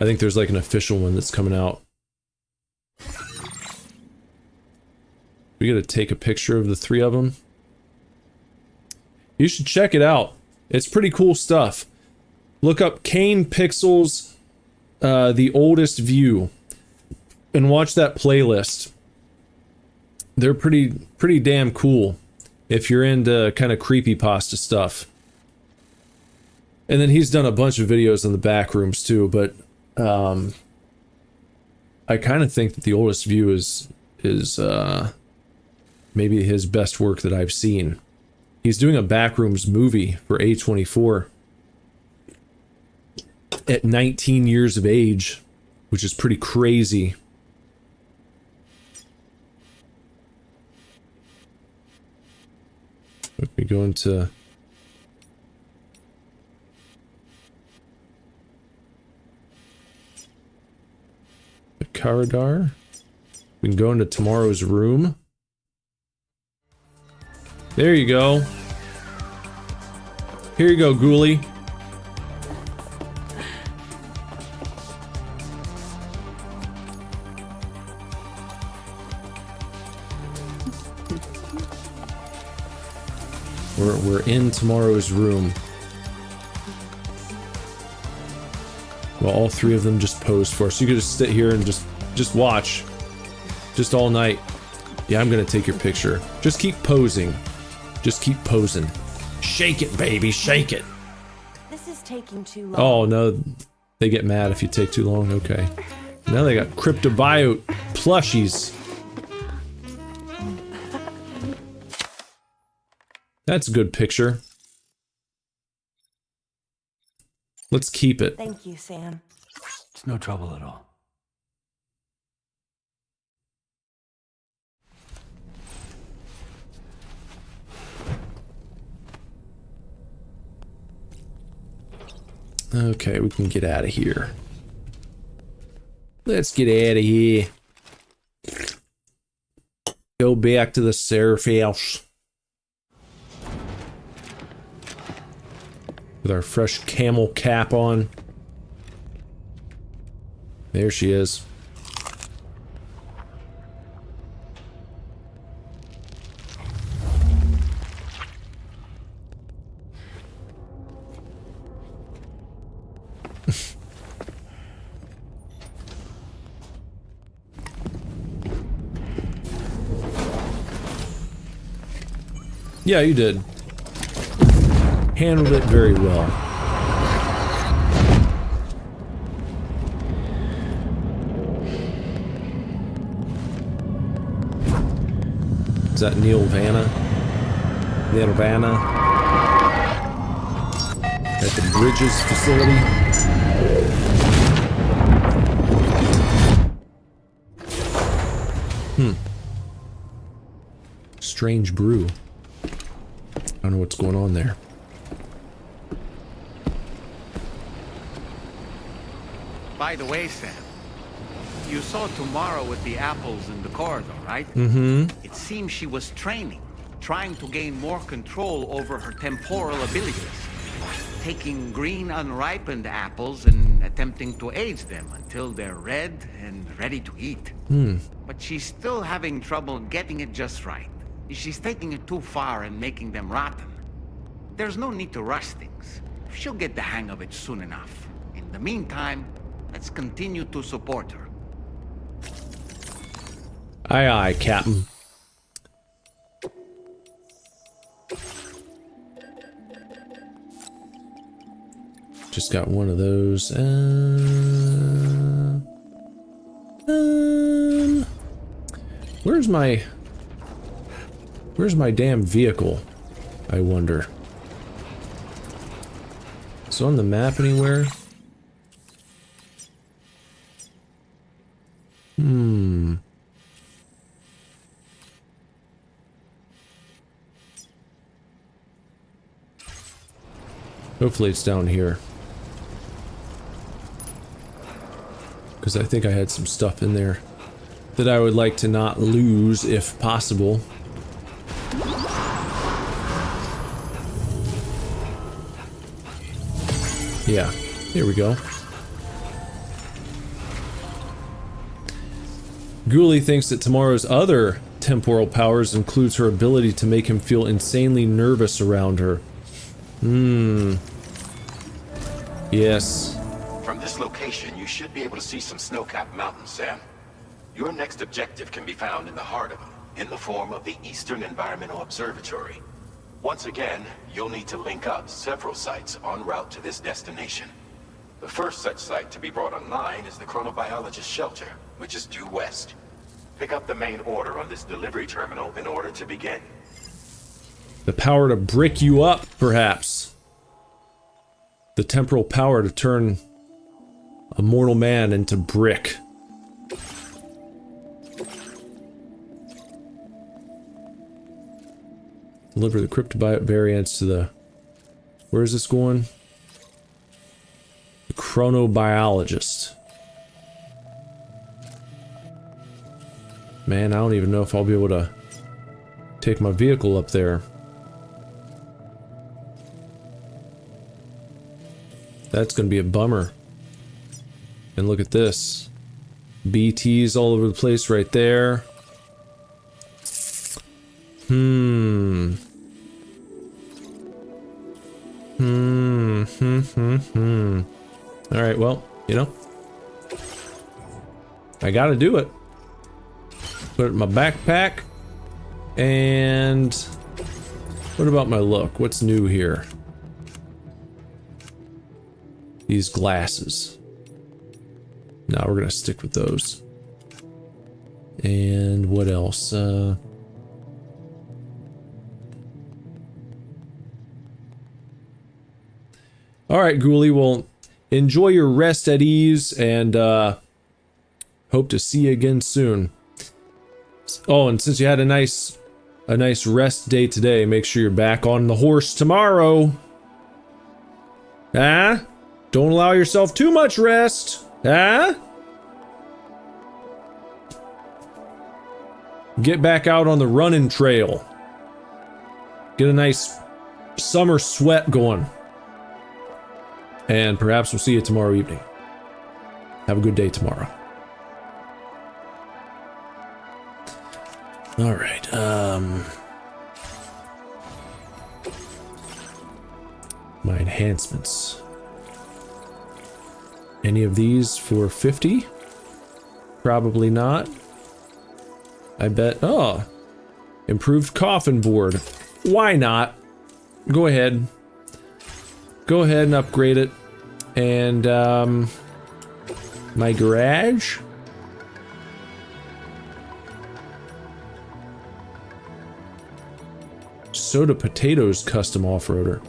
I think there's like an official one that's coming out. We gotta take a picture of the three of them. You should check it out. It's pretty cool stuff. Look up Kane Pixels, The Oldest View, and watch that playlist. They're pretty damn cool if you're into kind of creepypasta stuff. And then he's done a bunch of videos on the back rooms too, but I kind of think that The Oldest View is maybe his best work that I've seen. He's doing a backrooms movie for A24 at 19 years of age, which is pretty crazy. If we go into the corridor, we can go into tomorrow's room. There you go. Here you go, Ghoulie. We're in tomorrow's room. Well, all three of them just posed for us. You could just sit here and just watch. Just all night. Yeah, I'm gonna take your picture. Just keep posing. Just keep posing. Shake it, baby, shake it. This is taking too long. Oh, no. They get mad if you take too long. Okay. Now they got cryptobiote plushies. That's a good picture. Let's keep it. Thank you, Sam. It's no trouble at all. Okay, we can get out of here. Let's get out of here. Go back to the Seraph house. With our fresh camel cap on. There she is. Yeah, you did. Handled it very well. Is that Nirvana? Nirvana? At the Bridges facility? Strange brew. I don't know what's going on there. By the way, Sam, you saw Tomorrow with the apples in the corridor, right? Mm-hmm. It seems she was training, trying to gain more control over her temporal abilities. Taking green unripened apples and attempting to age them until they're red and ready to eat. But she's still having trouble getting it just right. She's taking it too far and making them rotten. There's no need to rush things. She'll get the hang of it soon enough. In the meantime, let's continue to support her. Aye, aye, Captain. Just got one of those. Where's my damn vehicle? I wonder. Is it on the map anywhere? Hopefully it's down here. Because I think I had some stuff in there that I would like to not lose if possible. Yeah, here we go. Ghoulie thinks that Tomorrow's other temporal powers includes her ability to make him feel insanely nervous around her. Yes. From this location, you should be able to see some snow-capped mountains, Sam. Your next objective can be found in the heart of them, in the form of the Eastern Environmental Observatory. Once again, you'll need to link up several sites en route to this destination. The first such site to be brought online is the Chronobiologist Shelter, which is due west. Pick up the main order on this delivery terminal in order to begin. The power to brick you up, perhaps. The temporal power to turn a mortal man into brick. Deliver the cryptobiote variants to the... Where is this going? The Chronobiologist. Man, I don't even know if I'll be able to take my vehicle up there. That's gonna be a bummer. And look at this. BTs all over the place right there. Alright, well, you know. I gotta do it. Put it in my backpack. And what about my look? What's new here? These glasses. No, we're gonna stick with those. And what else? Alright, Ghoulie, well, enjoy your rest at ease, and hope to see you again soon. Oh, and since you had a nice rest day today, make sure you're back on the horse tomorrow. Ah? Don't allow yourself too much rest. Ah? Get back out on the running trail. Get a nice summer sweat going. And perhaps we'll see you tomorrow evening. Have a good day tomorrow. Alright, my enhancements. Any of these for 50? Probably not. I bet. Oh, improved coffin board. Why not? Go ahead. Go ahead and upgrade it. And my garage. Soda Potatoes custom off-roader.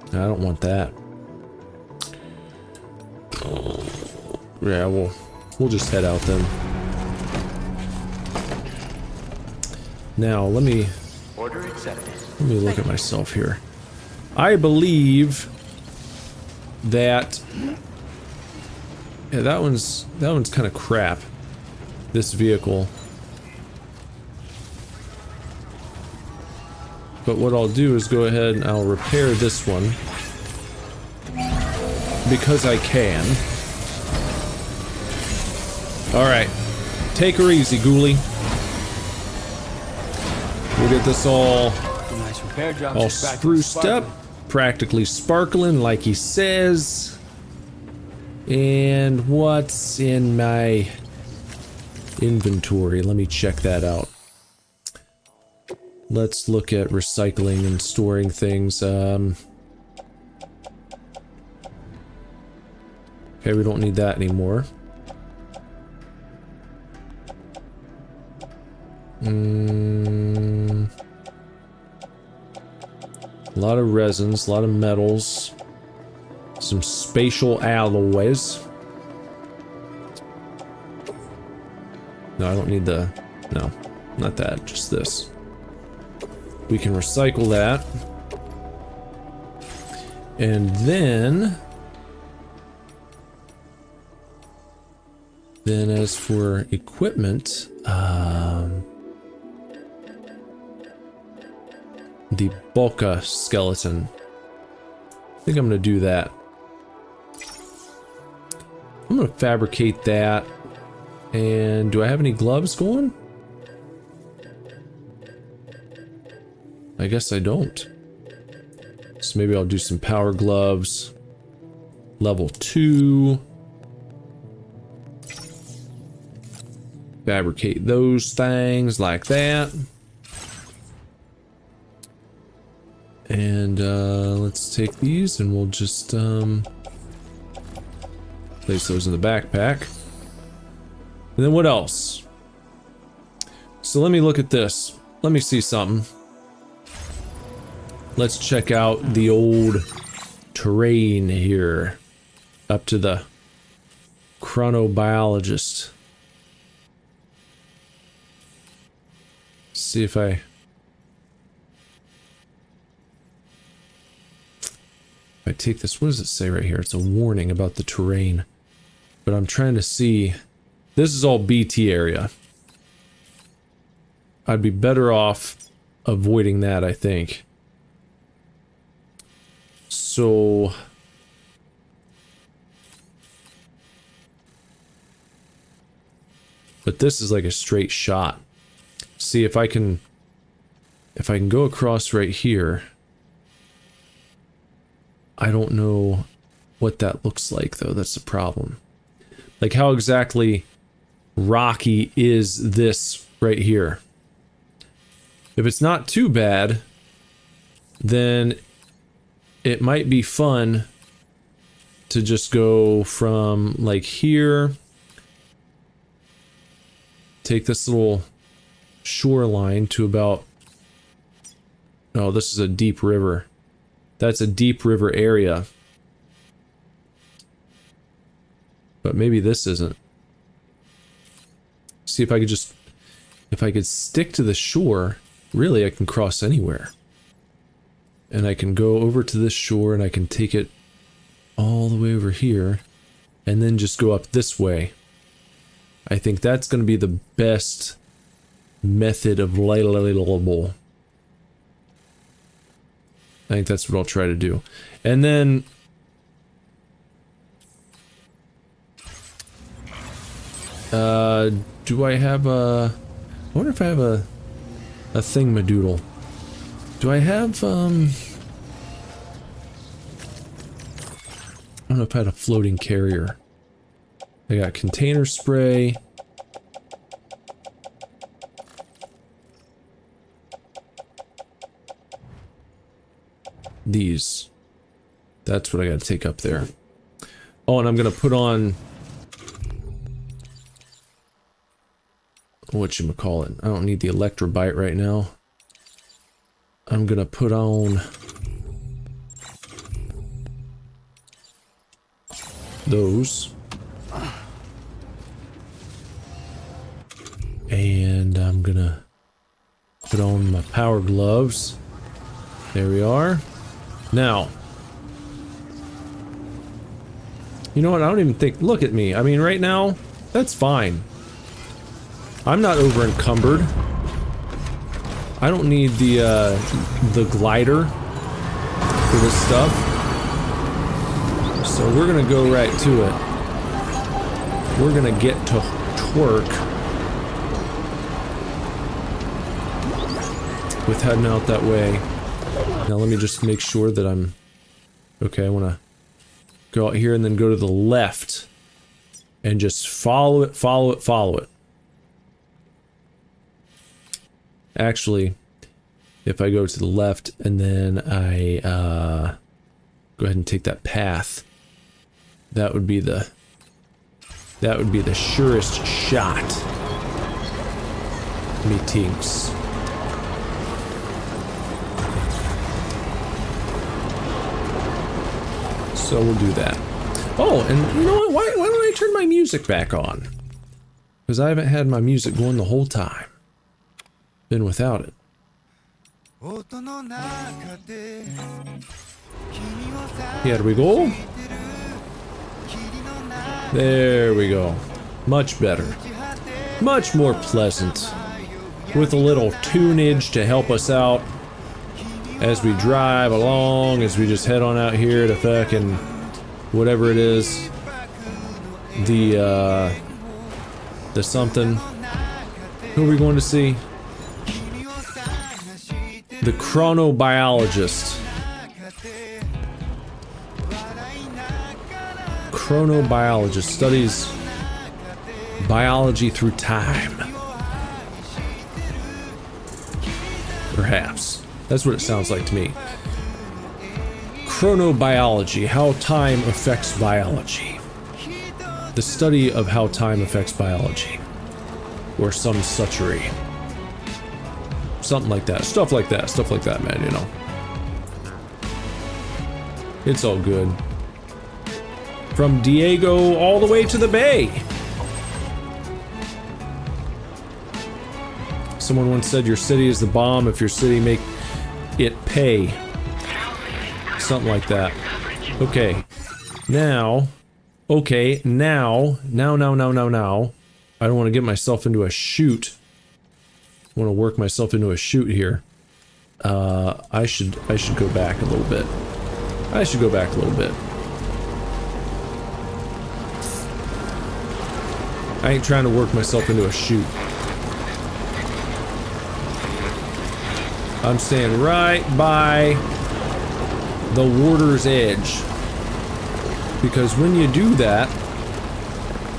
I don't want that. Yeah, we'll just head out then. Now let me look at myself here. I believe that that one's kind of crap. This vehicle. But what I'll do is go ahead and I'll repair this one because I can. All right, take her easy, Ghoulie. We'll get this all spruced up, practically sparkling like he says. And what's in my inventory? Let me check that out. Let's look at recycling and storing things. Okay, we don't need that anymore. A lot of resins, a lot of metals, some spatial alloys. No, I don't need the... No, not that, just this. We can recycle that. And then as for equipment, the Bulka skeleton. I think I'm gonna do that. I'm gonna fabricate that. And do I have any gloves going? I guess I don't. So maybe I'll do some power gloves. Level 2. Fabricate those things like that. And let's take these and we'll just place those in the backpack. And then what else? So let me look at this. Let me see something. Let's check out the old terrain here. Up to the chronobiologist. See if I take this, what does it say right here? It's a warning about the terrain. But I'm trying to see. This is all BT area. I'd be better off avoiding that, I think. So but this is like a straight shot. See if I can go across right here. I don't know what that looks like, though. That's the problem. Like, how exactly rocky is this right here? If it's not too bad, then it might be fun to just go from, like, here, take this little shoreline to about... Oh, this is a deep river. That's a deep river area. But maybe this isn't. See if I could just... If I could stick to the shore, really I can cross anywhere. And I can go over to this shore and I can take it all the way over here. And then just go up this way. I think that's going to be the best method of reliable. I think that's what I'll try to do. And then... do I have a... I wonder if I have a thingamadoodle. Do I have, I don't know if I had a floating carrier. I got container spray. These. That's what I gotta take up there. Oh, and I'm gonna put on... whatchamacallit. I don't need the electrobite right now. I'm gonna put on... those. And I'm gonna put on my power gloves. There we are. Now, you know what? I don't even think... Look at me. I mean, right now, that's fine. I'm not over encumbered. I don't need the glider for this stuff. So we're gonna go right to it. We're gonna get to twerk with heading out that way. Now let me just make sure that I'm... Okay, I want to go out here and then go to the left. And just follow it, follow it, follow it. Actually, if I go to the left and then I go ahead and take that path, that would be the surest shot. Me tinks. So we'll do that. Oh, and you know what? Why don't I turn my music back on? Because I haven't had my music going the whole time. Been without it. Here we go. There we go. Much better. Much more pleasant. With a little tunage to help us out as we drive along, as we just head on out here to fucking whatever it is. The something. Who are we going to see? The chronobiologist. Chronobiologist studies biology through time. Perhaps. That's what it sounds like to me. Chronobiology, how time affects biology. The study of how time affects biology. Or some suchery. Something like that. Stuff like that, man, you know. It's all good. From Diego all the way to the Bay. Someone once said your city is the bomb if your city make it pay. Something like that. Okay. Now. Okay, now. Now. I don't want to get myself into a shoot. I want to work myself into a shoot here. I should go back a little bit. I should go back a little bit. I ain't trying to work myself into a shoot. I'm staying right by the water's edge. Because when you do that,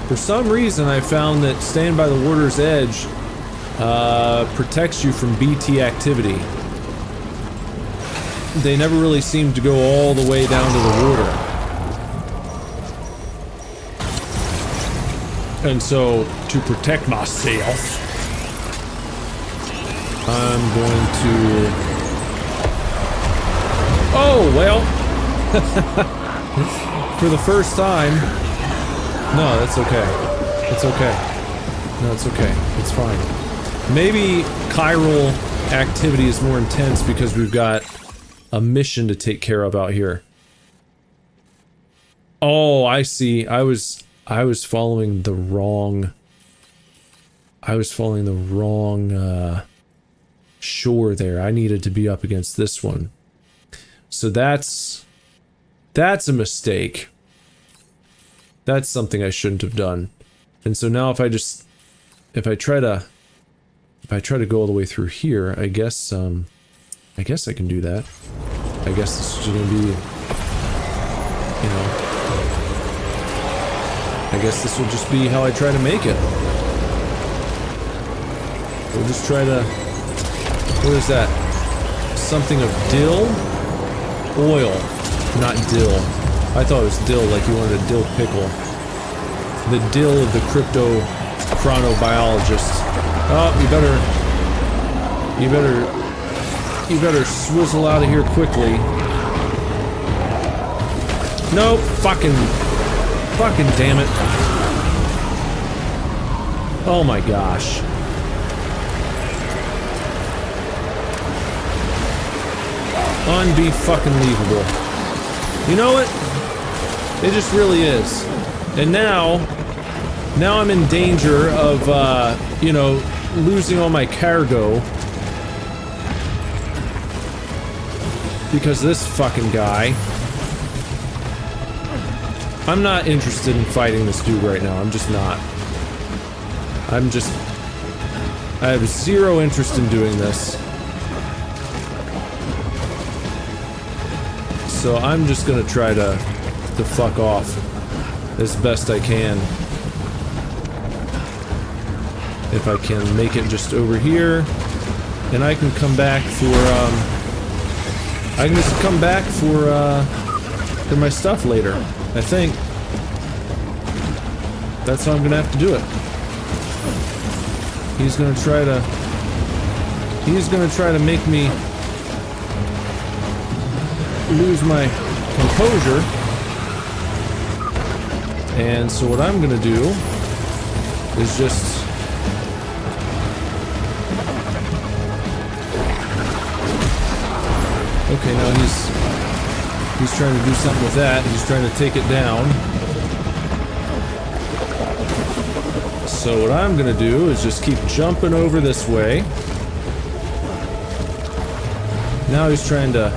for some reason I found that staying by the water's edge protects you from BT activity. They never really seem to go all the way down to the water. And so, to protect myself, I'm going to... Oh, well! For the first time... No, that's okay. It's okay. No, it's okay. It's fine. Maybe chiral activity is more intense because we've got a mission to take care of out here. Oh, I see. I was following the wrong... shore there. I needed to be up against this one. So that's a mistake. That's something I shouldn't have done. And so now if I try to go all the way through here, I guess I can do that. I guess this is gonna be, you know, I guess this will just be how I try to make it. We'll just try to, what is that? Something of dill? Oil, not dill. I thought it was dill, like you wanted a dill pickle. The dill of the crypto chronobiologist. Oh, you better swizzle out of here quickly. Nope, fucking damn it. Oh my gosh. Unbe-fucking-lievable. You know what? It just really is. And now I'm in danger of, you know, losing all my cargo. Because this fucking guy. I'm not interested in fighting this dude right now. I'm just not. I have zero interest in doing this. So I'm just gonna try to fuck off as best I can. If I can make it just over here, and I can come back for for my stuff later. I think that's how I'm gonna have to do it. He's gonna try to make me lose my composure, and so what I'm gonna do is just okay, now he's trying to do something with that. He's trying to take it down. So what I'm gonna do is just keep jumping over this way. Now he's trying to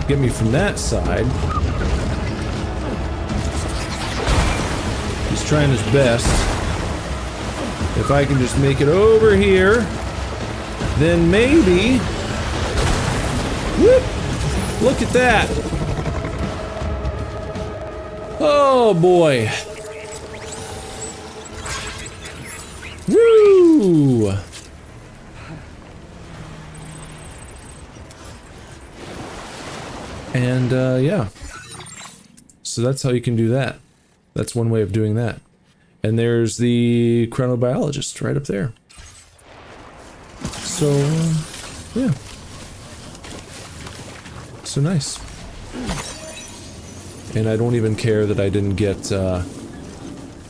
get me from that side. He's trying his best. If I can just make it over here, then maybe... Whoop! Look at that! Oh boy! Woo! And, yeah. So that's how you can do that. That's one way of doing that. And there's the chronobiologist right up there. So, yeah. So nice. And I don't even care that I didn't get,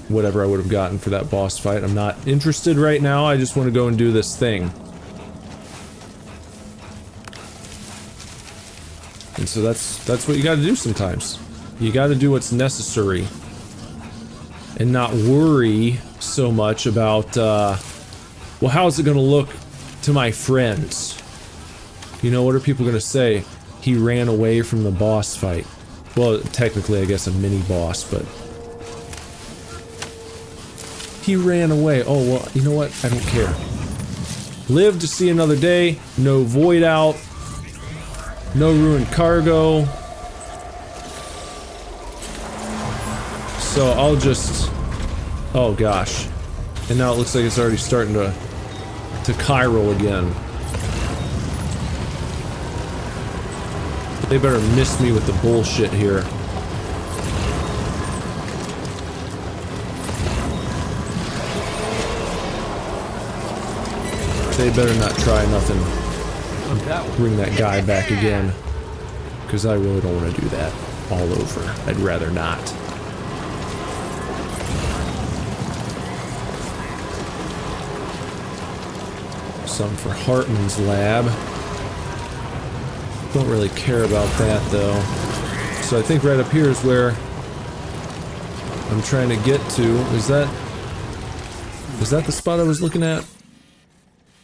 whatever I would have gotten for that boss fight. I'm not interested right now, I just want to go and do this thing. And so that's what you gotta do sometimes. You gotta do what's necessary. And not worry so much about, well, how's it gonna look to my friends? You know, what are people gonna say? He ran away from the boss fight. Well, technically, I guess a mini-boss, but... He ran away. Oh, well, you know what? I don't care. Live to see another day. No void out. No ruined cargo. So I'll just... Oh gosh. And now it looks like it's already starting to chiral again. They better miss me with the bullshit here. They better not try nothing. Bring that guy back again. Because I really don't want to do that all over. I'd rather not. Some for Hartman's lab. Don't really care about that though. So I think right up here is where I'm trying to get to. Is that the spot I was looking at?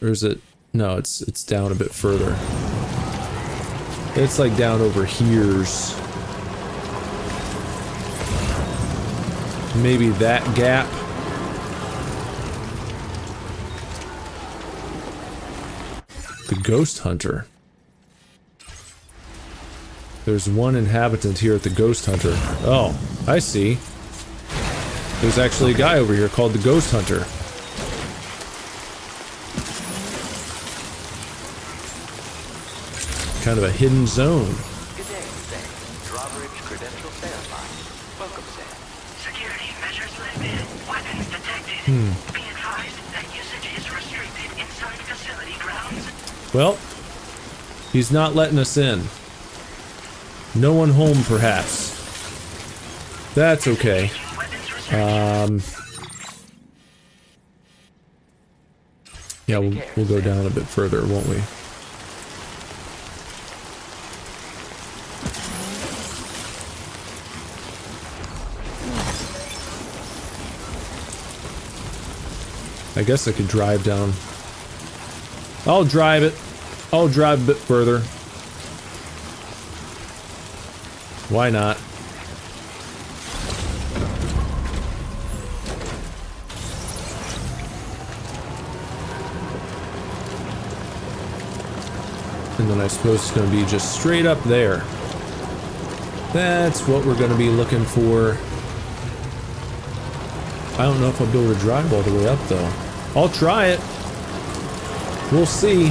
Or is it? No, it's down a bit further. It's like down over here's. Maybe that gap. The Ghost Hunter. There's one inhabitant here at the Ghost Hunter. Oh, I see. There's actually a guy over here called the Ghost Hunter. Kind of a hidden zone. Good day, Sam. Drawbridge credentials verified. Welcome, Sam. Security measures lifted. Weapons detected. Be advised that usage is restricted inside facility grounds. Well, he's not letting us in. No one home, perhaps. That's okay. Yeah, we'll go down a bit further, won't we? I guess I could drive down. I'll drive it. I'll drive a bit further. Why not? And then I suppose it's going to be just straight up there. That's what we're going to be looking for. I don't know if I'll be able to drive all the way up though. I'll try it. We'll see.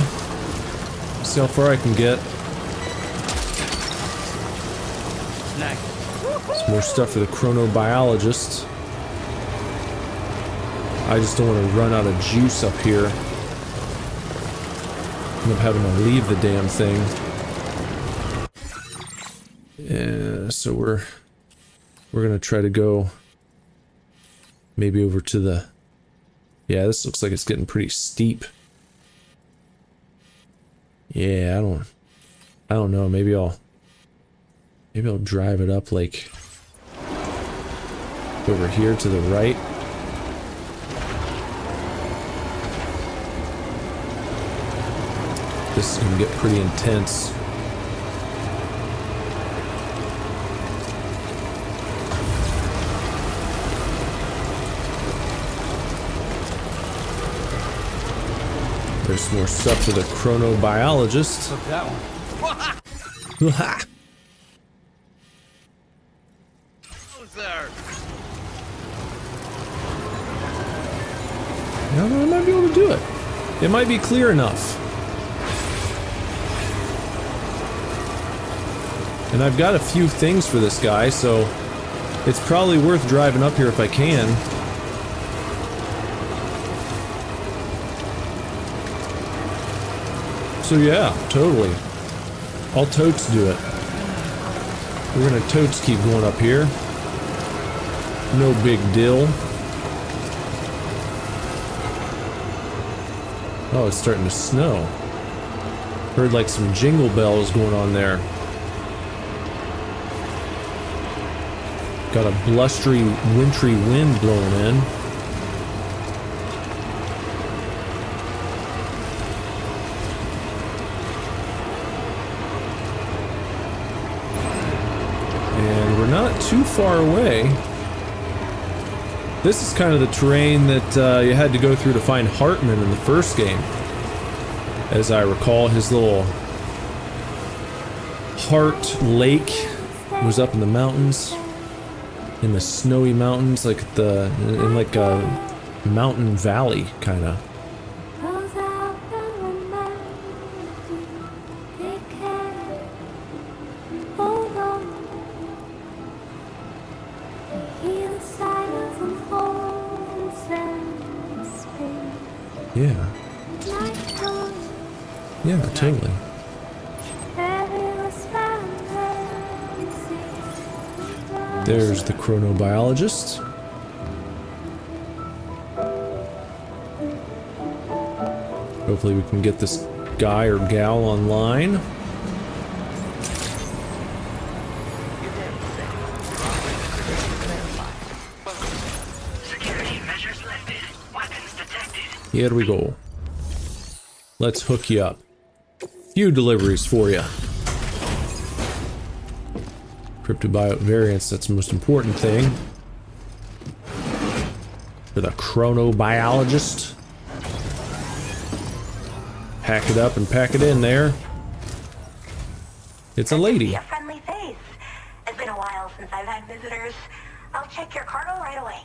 See how far I can get. Some more stuff for the chronobiologist. I just don't want to run out of juice up here. End up having to leave the damn thing. Yeah, so we're gonna try to go maybe over to the... Yeah, this looks like it's getting pretty steep. Yeah, I don't know, maybe I'll drive it up like over here to the right. This is gonna get pretty intense. There's some more stuff for the chronobiologist. Took that one. I might be able to do it. It might be clear enough. And I've got a few things for this guy, so it's probably worth driving up here if I can. So yeah, totally. I'll totes do it. We're gonna totes keep going up here. No big deal. Oh, it's starting to snow. Heard like some jingle bells going on there. Got a blustery, wintry wind blowing in. And we're not too far away. This is kind of the terrain that you had to go through to find Hartman in the first game. As I recall, his little Heart Lake was up in the mountains. in the snowy mountains, like in like a mountain valley, kind of. Yeah. Yeah, totally. There's the chronobiologist. Hopefully we can get this guy or gal online. Security measures lifted. Weapons detected. Here we go. Let's hook you up. Few deliveries for you. Cryptobiote variants, that's the most important thing. For the chronobiologist. Pack it up and pack it in there. It's a lady. A friendly face. It's been a while since I've had visitors. I'll check your cargo right away.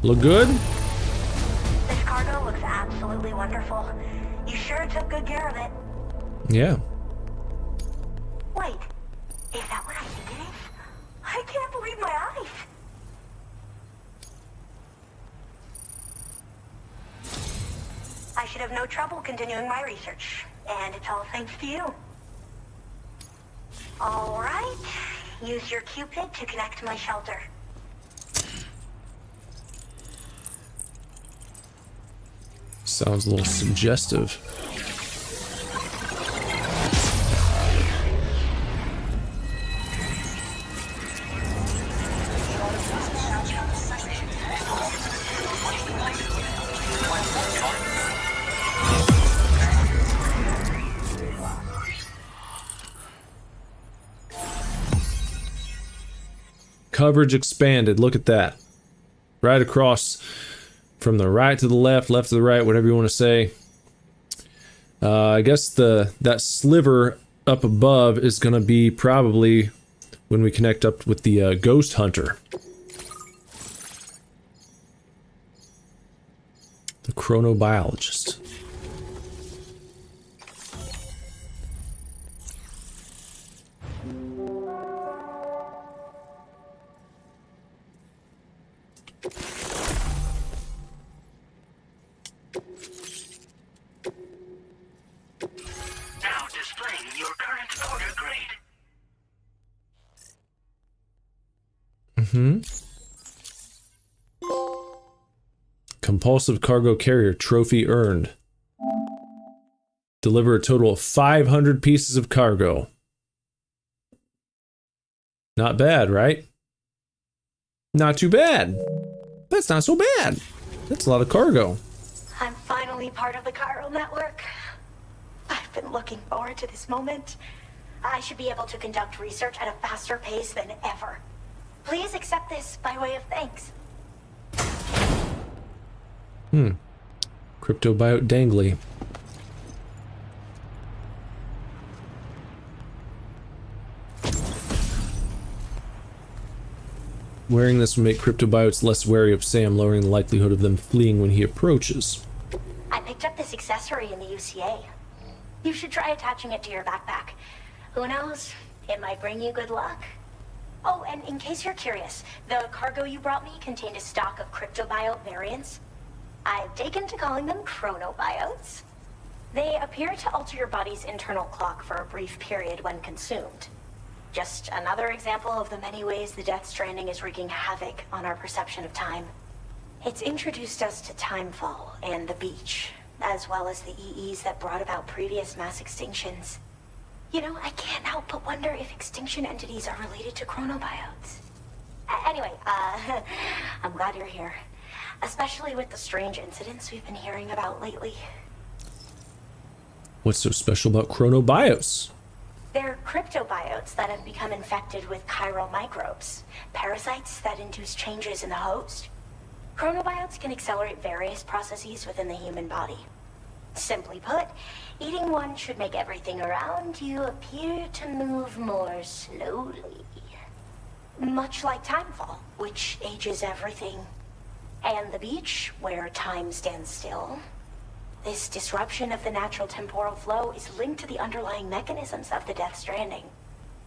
Look good? This cargo looks absolutely wonderful. You sure took good care of it. Yeah. Wait, is that what I think it is? I can't believe my eyes. I should have no trouble continuing my research, and it's all thanks to you. All right, use your Cupid to connect to my shelter. Sounds a little suggestive. Coverage expanded. Look at that. Right across from the right to the left, left to the right, whatever you want to say. I guess that sliver up above is going to be probably when we connect up with the Ghost Hunter. The chronobiologist. Now displaying your current order grade. Compulsive cargo carrier trophy earned. Deliver a total of 500 pieces of cargo. Not bad, right? Not too bad. That's not so bad. That's a lot of cargo. I'm finally part of the chiral network. I've been looking forward to this moment. I should be able to conduct research at a faster pace than ever. Please accept this by way of thanks. Cryptobiote dangly. Wearing this will make cryptobiotes less wary of Sam, lowering the likelihood of them fleeing when he approaches. I picked up this accessory in the UCA. You should try attaching it to your backpack. Who knows? It might bring you good luck. Oh, and in case you're curious, the cargo you brought me contained a stock of cryptobiote variants. I've taken to calling them chronobiotes. They appear to alter your body's internal clock for a brief period when consumed. Just another example of the many ways the Death Stranding is wreaking havoc on our perception of time. It's introduced us to Timefall and the beach, as well as the EEs that brought about previous mass extinctions. You know, I can't help but wonder if extinction entities are related to chronobiotes. Anyway, I'm glad you're here. Especially with the strange incidents we've been hearing about lately. What's so special about chronobiotes? They're cryptobiotes that have become infected with chiral microbes, parasites that induce changes in the host. Chronobiotes can accelerate various processes within the human body. Simply put, eating one should make everything around you appear to move more slowly. Much like timefall, which ages everything. And the beach, where time stands still. This disruption of the natural temporal flow is linked to the underlying mechanisms of the Death Stranding.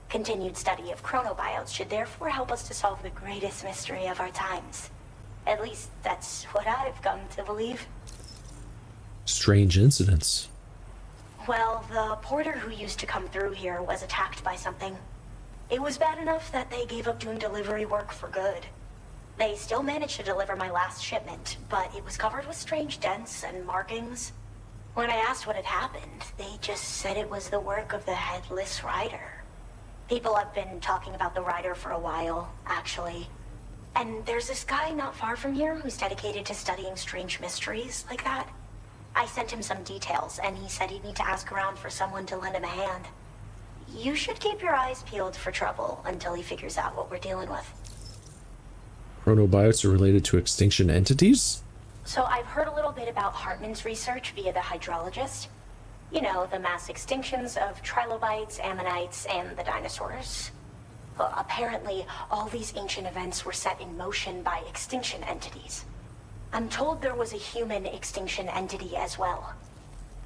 Continued study of chronobiotes should therefore help us to solve the greatest mystery of our times. At least, that's what I've come to believe. Strange incidents. Well, the porter who used to come through here was attacked by something. It was bad enough that they gave up doing delivery work for good. They still managed to deliver my last shipment, but it was covered with strange dents and markings. When I asked what had happened, they just said it was the work of the Headless Rider. People have been talking about the Rider for a while, actually. And there's this guy not far from here who's dedicated to studying strange mysteries like that. I sent him some details, and he said he'd need to ask around for someone to lend him a hand. You should keep your eyes peeled for trouble until he figures out what we're dealing with. Chronobiotes are related to extinction entities? So I've heard a little bit about Hartman's research via the hydrologist. You know, the mass extinctions of trilobites, ammonites, and the dinosaurs. Well, apparently, all these ancient events were set in motion by extinction entities. I'm told there was a human extinction entity as well.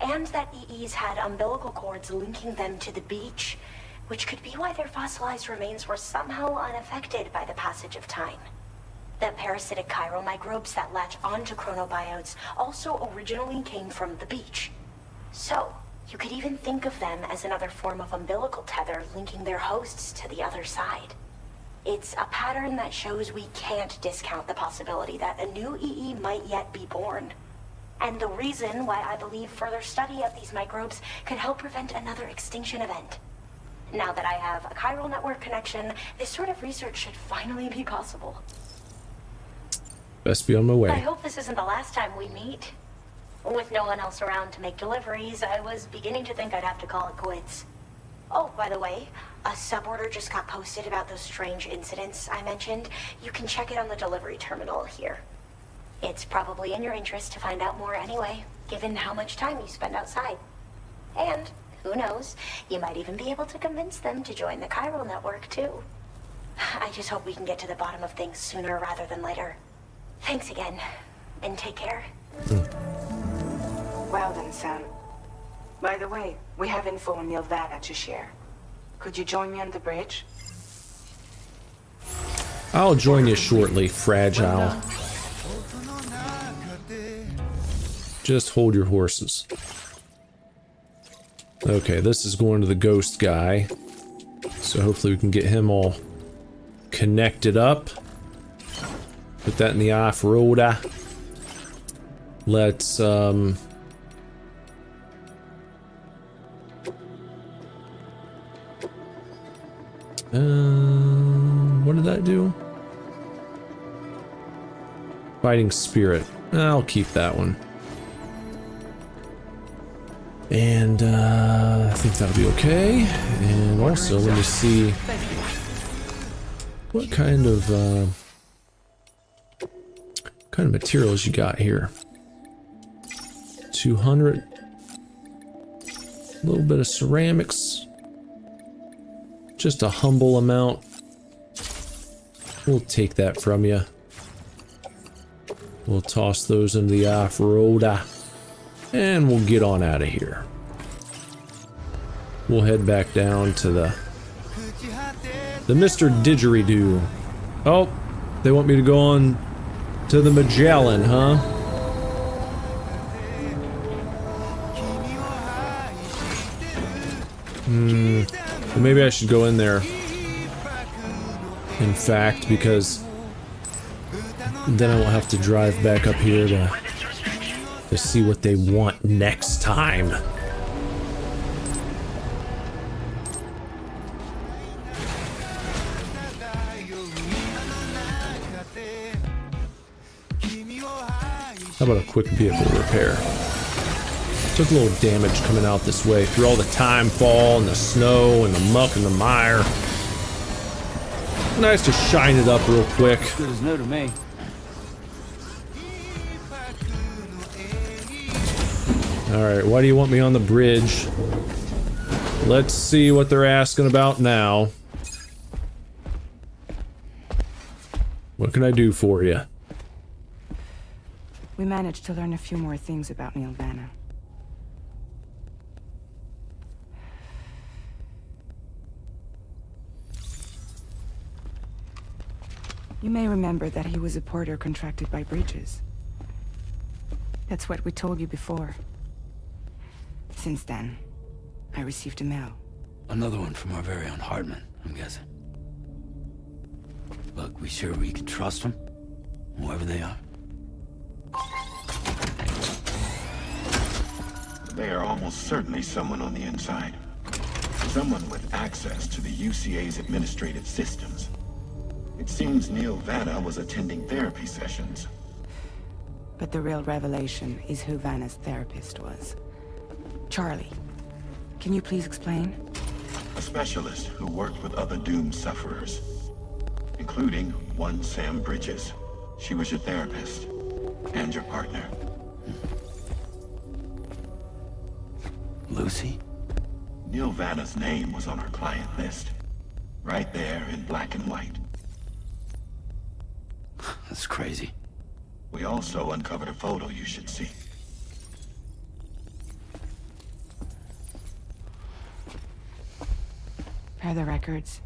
And that EEs had umbilical cords linking them to the beach, which could be why their fossilized remains were somehow unaffected by the passage of time. The parasitic chiromicrobes that latch onto chronobiotes also originally came from the beach. So, you could even think of them as another form of umbilical tether linking their hosts to the other side. It's a pattern that shows we can't discount the possibility that a new EE might yet be born. And the reason why I believe further study of these microbes could help prevent another extinction event. Now that I have a chiral network connection, this sort of research should finally be possible. Best be on my way. I hope this isn't the last time we meet. With no one else around to make deliveries, I was beginning to think I'd have to call it quits. Oh, by the way, a suborder just got posted about those strange incidents I mentioned. You can check it on the delivery terminal here. It's probably in your interest to find out more anyway, given how much time you spend outside. And, who knows, you might even be able to convince them to join the chiral network, too. I just hope we can get to the bottom of things sooner rather than later. Thanks again, and take care. Well then, Sam. By the way, we have info on Nilvana to share. Could you join me on the bridge? I'll join you shortly, Fragile. Just hold your horses. Okay, this is going to the ghost guy. So hopefully we can get him all connected up. Put that in the off-roader. Let's, what did that do? Fighting Spirit. I'll keep that one. And, I think that'll be okay. And also, let me see what kind of materials you got here. 200. A little bit of ceramics. Just a humble amount. We'll take that from you. We'll toss those into the off-roader. And we'll get on out of here. We'll head back down to the Mr. Didgeridoo. Oh, they want me to go on to the Magellan, huh? Well, maybe I should go in there. In fact, because then I won't have to drive back up here to see what they want next time. How about a quick vehicle repair? Took a little damage coming out this way through all the time fall and the snow and the muck and the mire. Nice to shine it up real quick. Good as new to me. Alright, why do you want me on the bridge? Let's see what they're asking about now. What can I do for you? We managed to learn a few more things about Neil Vanna. You may remember that he was a porter contracted by Bridges. That's what we told you before. Since then, I received a mail. Another one from our very own Hartman, I'm guessing. Look, we sure we can trust them? Whoever they are? They are almost certainly someone on the inside. Someone with access to the UCA's administrative systems. It seems Neil Vanna was attending therapy sessions. But the real revelation is who Vanna's therapist was. Charlie, can you please explain? A specialist who worked with other doomed sufferers, including one Sam Bridges. She was your therapist and your partner. Lucy? Neil Vanna's name was on our client list. Right there in black and white. That's crazy. We also uncovered a photo you should see. Per the records,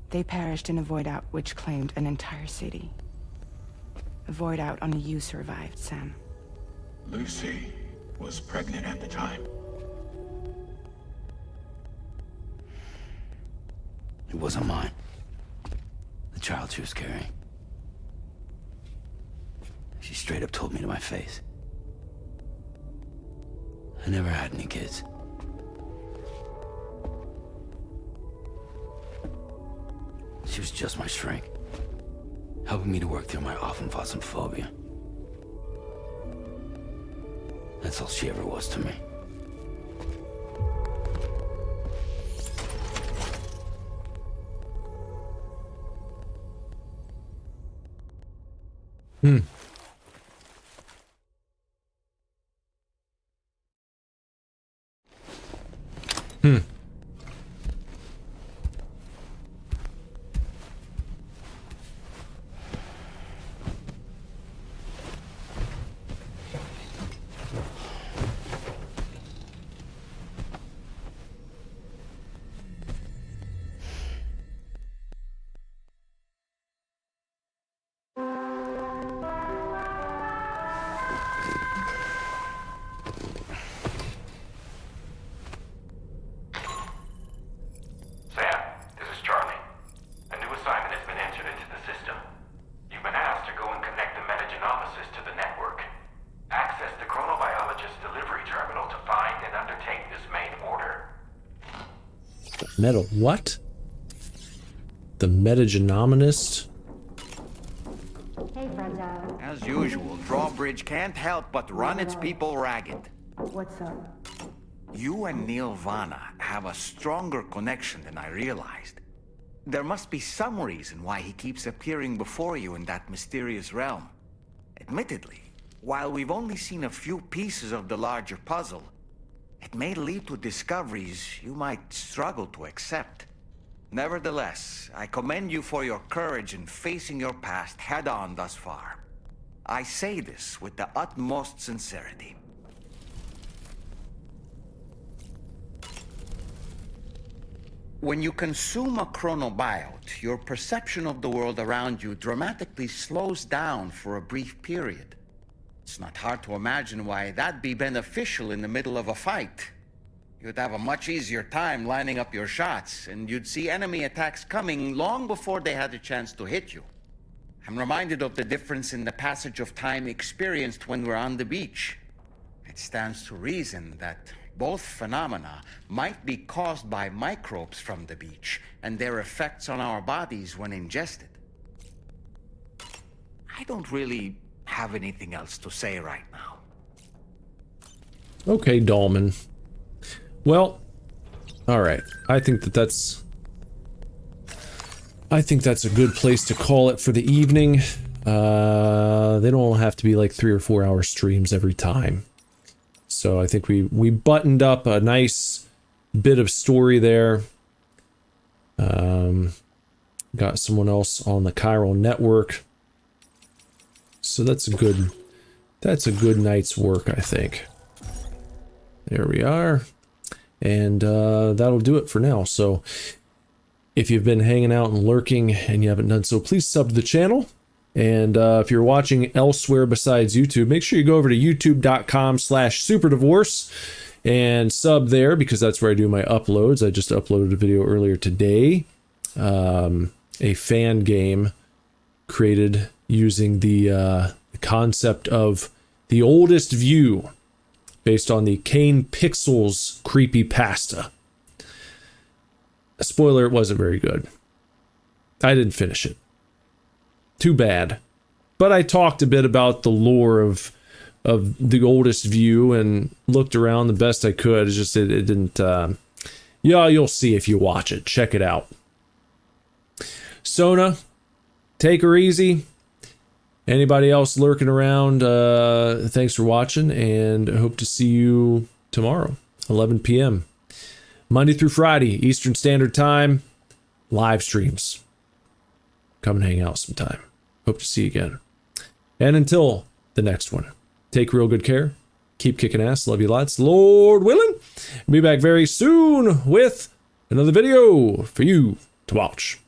they perished in a void out which claimed an entire city. A void out only you survived, Sam. Lucy was pregnant at the time. It wasn't mine. The child she was carrying. She straight up told me to my face. I never had any kids. She was just my shrink, helping me to work through my often phobia. That's all she ever was to me. Hmm. Hmm. Sam, this is Charlie. A new assignment has been entered into the system. You've been asked to go and connect the metagenomesis to the network. Access the chronobiologist delivery terminal to find and undertake this main order. Metal what? The metagenomonist? Hey, Fragile. As usual, Drawbridge can't help but run its people ragged. What's up? You and Neil Vanna have a stronger connection than I realized. There must be some reason why he keeps appearing before you in that mysterious realm. Admittedly, while we've only seen a few pieces of the larger puzzle, it may lead to discoveries you might struggle to accept. Nevertheless, I commend you for your courage in facing your past head-on thus far. I say this with the utmost sincerity. When you consume a chronobiote, your perception of the world around you dramatically slows down for a brief period. It's not hard to imagine why that'd be beneficial in the middle of a fight. You'd have a much easier time lining up your shots, and you'd see enemy attacks coming long before they had a chance to hit you. I'm reminded of the difference in the passage of time experienced when we're on the beach. It stands to reason that both phenomena might be caused by microbes from the beach and their effects on our bodies when ingested. I don't really have anything else to say right now. Okay, Dahlman. Well, alright. I think that's a good place to call it for the evening. They don't have to be like 3 or 4 hour streams every time. So I think we buttoned up a nice bit of story there. Got someone else on the chiral network. So that's a good night's work, I think. There we are. And that'll do it for now. So if you've been hanging out and lurking and you haven't done so, please sub to the channel. And if you're watching elsewhere besides YouTube, make sure you go over to youtube.com/superdivorce and sub there, because that's where I do my uploads. I just uploaded a video earlier today. A fan game created using the concept of the oldest view based on the Kane Pixels creepypasta. Spoiler, it wasn't very good. I didn't finish it. Too bad. But I talked a bit about the lore of the oldest view and looked around the best I could. It's just it didn't... yeah, you'll see if you watch it. Check it out. Sona, take her easy. Anybody else lurking around, thanks for watching, and I hope to see you tomorrow, 11 p.m. Monday through Friday, Eastern Standard Time, live streams. Come and hang out sometime. Hope to see you again. And until the next one, take real good care. Keep kicking ass. Love you lots. Lord willing. Be back very soon with another video for you to watch.